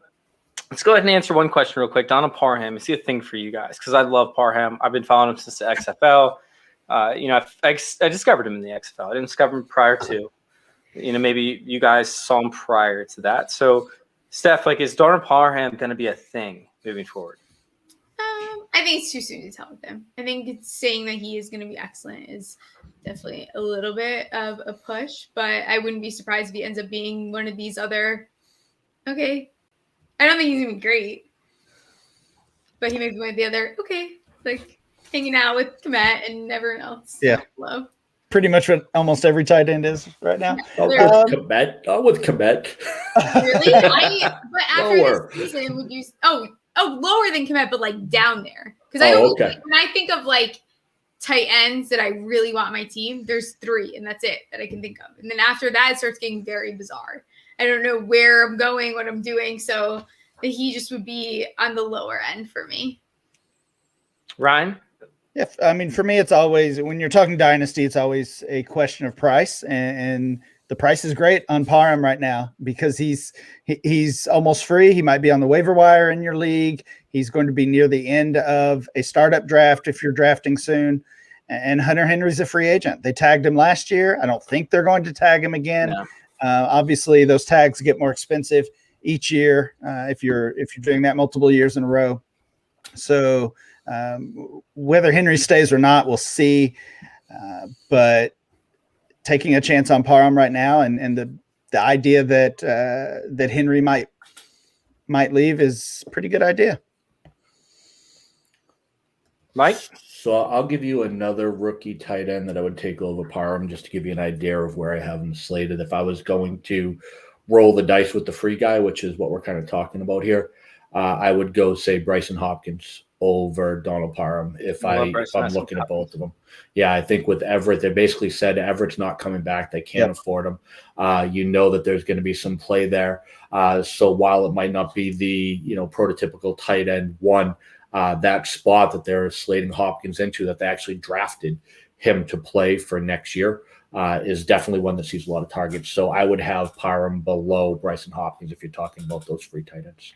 let's go ahead and answer one question real quick. Donald Parham, is he a thing for you guys? Because I love Parham. I've been following him since the XFL. I discovered him in the XFL. I didn't discover him prior to. Maybe you guys saw him prior to that. So, Steph, is Donald Parham going to be a thing moving forward? I think it's too soon to tell with him. I think saying that he is going to be excellent is definitely a little bit of a push, but I wouldn't be surprised if he ends up being one of these other. Okay, I don't think he's going to be great, but he may be one of the other. Okay, hanging out with Komet and everyone else. Yeah. Hello. Pretty much what almost every tight end is right now. With Komet. Really? But after this season, would you? Oh, lower than Komet, but down there. Because when I think of tight ends that I really want on my team, there's 3, and that's it that I can think of. And then after that, it starts getting very bizarre. I don't know where I'm going, what I'm doing, so he just would be on the lower end for me. Ryan? Yeah, I mean, for me, it's always, when you're talking dynasty, it's always a question of price, and the price is great on Parham right now because he's almost free. He might be on the waiver wire in your league. He's going to be near the end of a startup draft if you're drafting soon. And Hunter Henry's a free agent. They tagged him last year. I don't think they're going to tag him again. No. Obviously, those tags get more expensive each year if you're doing that multiple years in a row. So whether Henry stays or not, we'll see. But taking a chance on Parham right now, and the idea that Henry might leave is a pretty good idea. Mike? So I'll give you another rookie tight end that I would take over Parham, just to give you an idea of where I have him slated. If I was going to roll the dice with the free guy, which is what we're kind of talking about here, I would go say Bryson Hopkins over Donald Parham if I'm looking at both of them. Yeah, I think with Everett, they basically said Everett's not coming back. They can't afford him. You know that there's going to be some play there. So while it might not be the prototypical tight end one, that spot that they're slating Hopkins into, that they actually drafted him to play for next year, is definitely one that sees a lot of targets. So I would have Parham below Bryson Hopkins if you're talking about those free tight ends.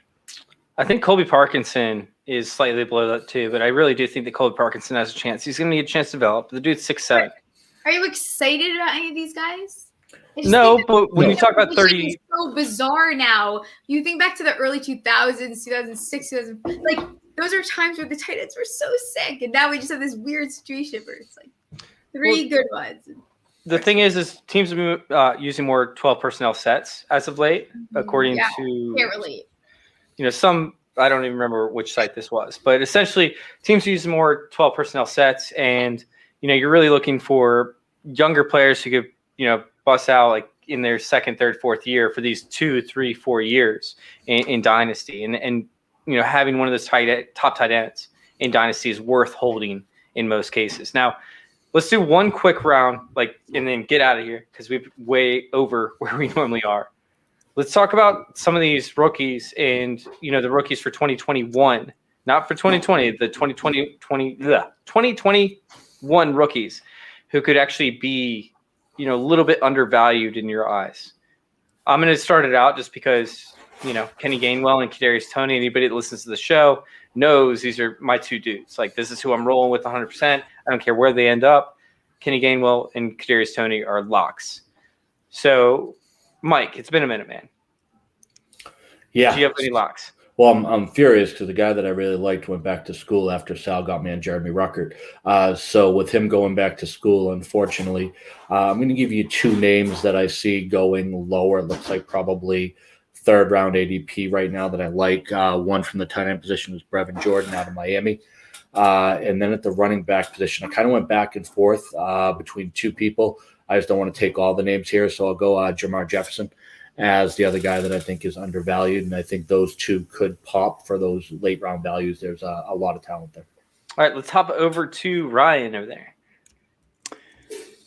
I think Colby Parkinson is slightly below that too, but I really do think that Colby Parkinson has a chance. He's going to need a chance to develop. The dude's 6'7". Are you excited about any of these guys? No, but when you talk about 30, it's so bizarre now. You think back to the early 2000s, 2006, 2000, like those are times where the tight ends were so sick, and now we just have this weird situation where it's like three good ones. The thing is teams have been using more 12 personnel sets as of late, according to can't relate. Some, I don't even remember which site this was, but essentially teams use more 12 personnel sets, and you're really looking for younger players who could bust out like in their second, third, fourth year for these 2, 3, 4 years in Dynasty, and having one of those top tight ends in Dynasty is worth holding in most cases. Now, let's do one quick round, and then get out of here because we're way over where we normally are. Let's talk about some of these rookies and, the rookies for 2021, not for 2020, the 2021 rookies who could actually be, a little bit undervalued in your eyes. I'm going to start it out just because, Kenny Gainwell and Kadarius Toney, anybody that listens to the show knows these are my two dudes. Like, this is who I'm rolling with 100%. I don't care where they end up. Kenny Gainwell and Kadarius Toney are locks. So, Mike, it's been a minute, man. Yeah. Do you have any locks? Well, I'm furious because the guy that I really liked went back to school after Sal got me on Jeremy Ruckert. So with him going back to school, unfortunately, I'm going to give you two names that I see going lower. It looks like probably third round ADP right now that I like. One from the tight end position is Brevin Jordan out of Miami. And then at the running back position, I kind of went back and forth between two people. I just don't want to take all the names here, so I'll go Jamar Jefferson as the other guy that I think is undervalued, and I think those two could pop for those late round values. There's a lot of talent there. All right, let's hop over to Ryan over there.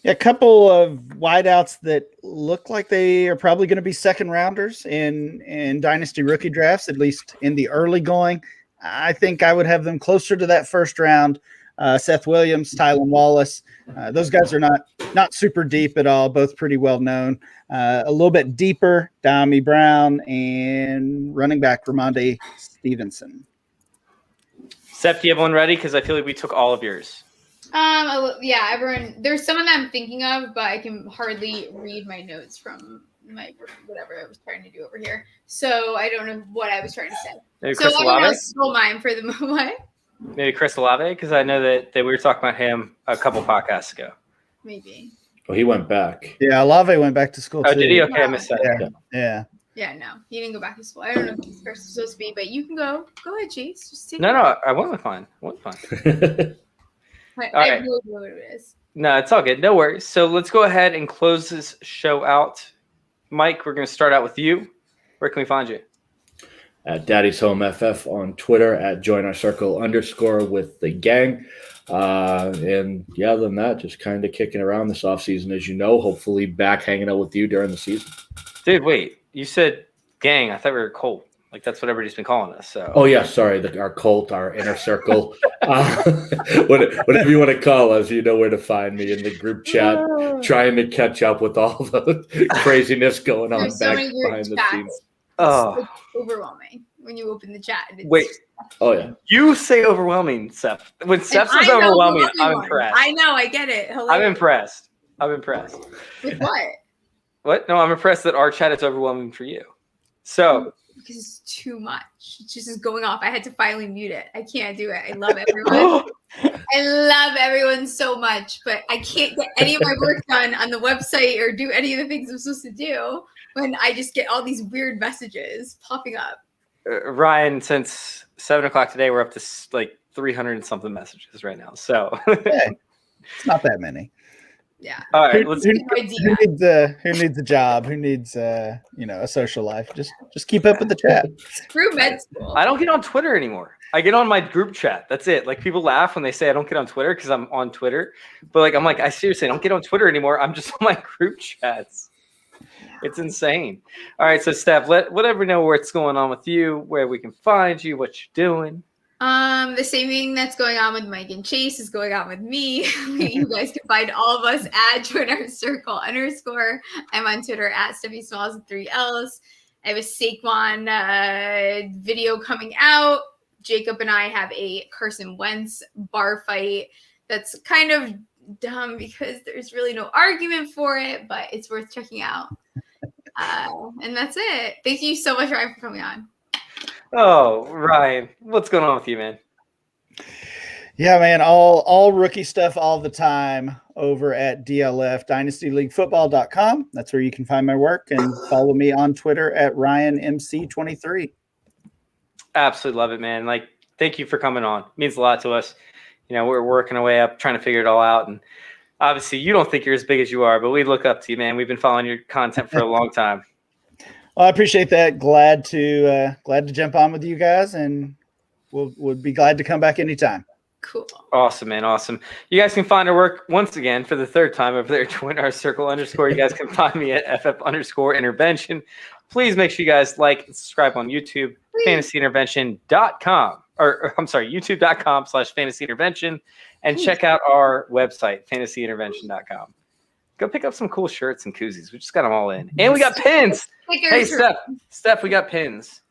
Yeah, a couple of wideouts that look like they are probably going to be second rounders in Dynasty rookie drafts, at least in the early going. I think I would have them closer to that first round. Seth Williams, Tylan Wallace. Those guys are not super deep at all, both pretty well known. A little bit deeper, Dami Brown and running back Ramondre Stevenson. Seth, do you have one ready? Because I feel like we took all of yours. Yeah, everyone. There's someone that I'm thinking of, but I can hardly read my notes from my whatever I was trying to do over here. So I don't know what I was trying to say. Maybe so Chris everyone Olave? else stole mine for the moment. Maybe Chris Olave, because I know that we were talking about him a couple podcasts ago. Maybe. Well, he went back. Yeah, Olave went back to school too. Oh, did he? Okay, I missed that. Yeah. Yeah, no, he didn't go back to school. I don't know if he's supposed to be, but you can go. Go ahead, Chase. Just take No, I went with mine. I right. really know what it is. No, it's all good. No worries. So let's go ahead and close this show out. Mike, we're going to start out with you. Where can we find you? At Daddy's Home FF on Twitter, at Join Our Circle _ with the gang. And yeah, other than that, just kind of kicking around this offseason, as you know, hopefully back hanging out with you during the season. Dude, wait. You said gang. I thought we were Colt. Like, that's what everybody's been calling us. So. Oh, yeah, sorry. Our cult, our inner circle. Whatever you want to call us, you know where to find me in the group chat, trying to catch up with all the craziness going on There's so back many group behind the chats. scenes. Oh. It's overwhelming when you open the chat. Wait. Oh, yeah. You say overwhelming, Seth. When Seth says I know overwhelming, I'm everyone. impressed. I know. I get it. I'm impressed. With what? What? No, I'm impressed that our chat is overwhelming for you. So because it's too much. It's just going off. I had to finally mute it. I can't do it. I love everyone. I love everyone so much, but I can't get any of my work done on the website or do any of the things I'm supposed to do when I just get all these weird messages popping up. Ryan, since 7 o'clock today, we're up to like 300 and something messages right now. So It's not that many. Yeah. all right, Who let's needs a job? Who needs a social life? Just keep up with the chat. Screw med school. I don't get on Twitter anymore. I get on my group chat. That's it. Like people laugh when they say I don't get on Twitter because I'm on Twitter. But like I'm like, I seriously don't get on Twitter anymore. I'm just on my group chats. It's insane. All right, so Steph, let everyone know what's going on with you, where we can find you, what you're doing. The same thing that's going on with Mike and Chase is going on with me. You guys can find all of us at @JoinOurCircle_. I'm on Twitter at Stephie Smalls with 3 L's. I have a Saquon video coming out. Jacob and I have a Carson Wentz bar fight that's kind of dumb because there's really no argument for it, but it's worth checking out. And that's it. Thank you so much, Ryan, for coming on. Oh, Ryan, what's going on with you, man? Yeah, man, all rookie stuff all the time over at DLF, DynastyLeagueFootball.com. That's where you can find my work, and follow me on Twitter at RyanMC23. Absolutely love it, man. Like, thank you for coming on. It means a lot to us. We're working our way up, trying to figure it all out. And obviously, you don't think you're as big as you are, but we look up to you, man. We've been following your content for a long time. Well, I appreciate that. Glad to jump on with you guys, and we'll be glad to come back anytime. Cool. Awesome, man. Awesome. You guys can find our work once again for the third time over there. Join our circle _. You guys can find me at FF_intervention. Please make sure you guys like and subscribe on YouTube, fantasyintervention.com, or I'm sorry, youtube.com/fantasyintervention, and check out our website, fantasyintervention.com. Go pick up some cool shirts and koozies. We just got them all in. And we got pins. Hey, Steph, we got pins.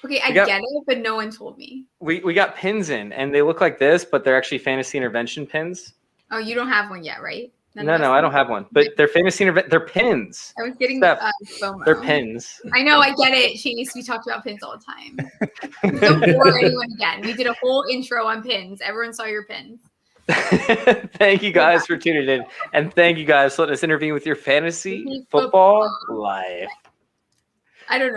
Okay, I get it, but no one told me. We got pins in, and they look like this, but they're actually fantasy intervention pins. Oh, you don't have one yet, right? No, I don't have one. But they're fantasy they're pins. I was getting FOMO. They're pins. I know, I get it, Chase. We talked about pins all the time. Don't bore anyone again. We did a whole intro on pins. Everyone saw your pins. Thank you guys for tuning in, and thank you guys for letting us intervene with your fantasy football life. I don't know.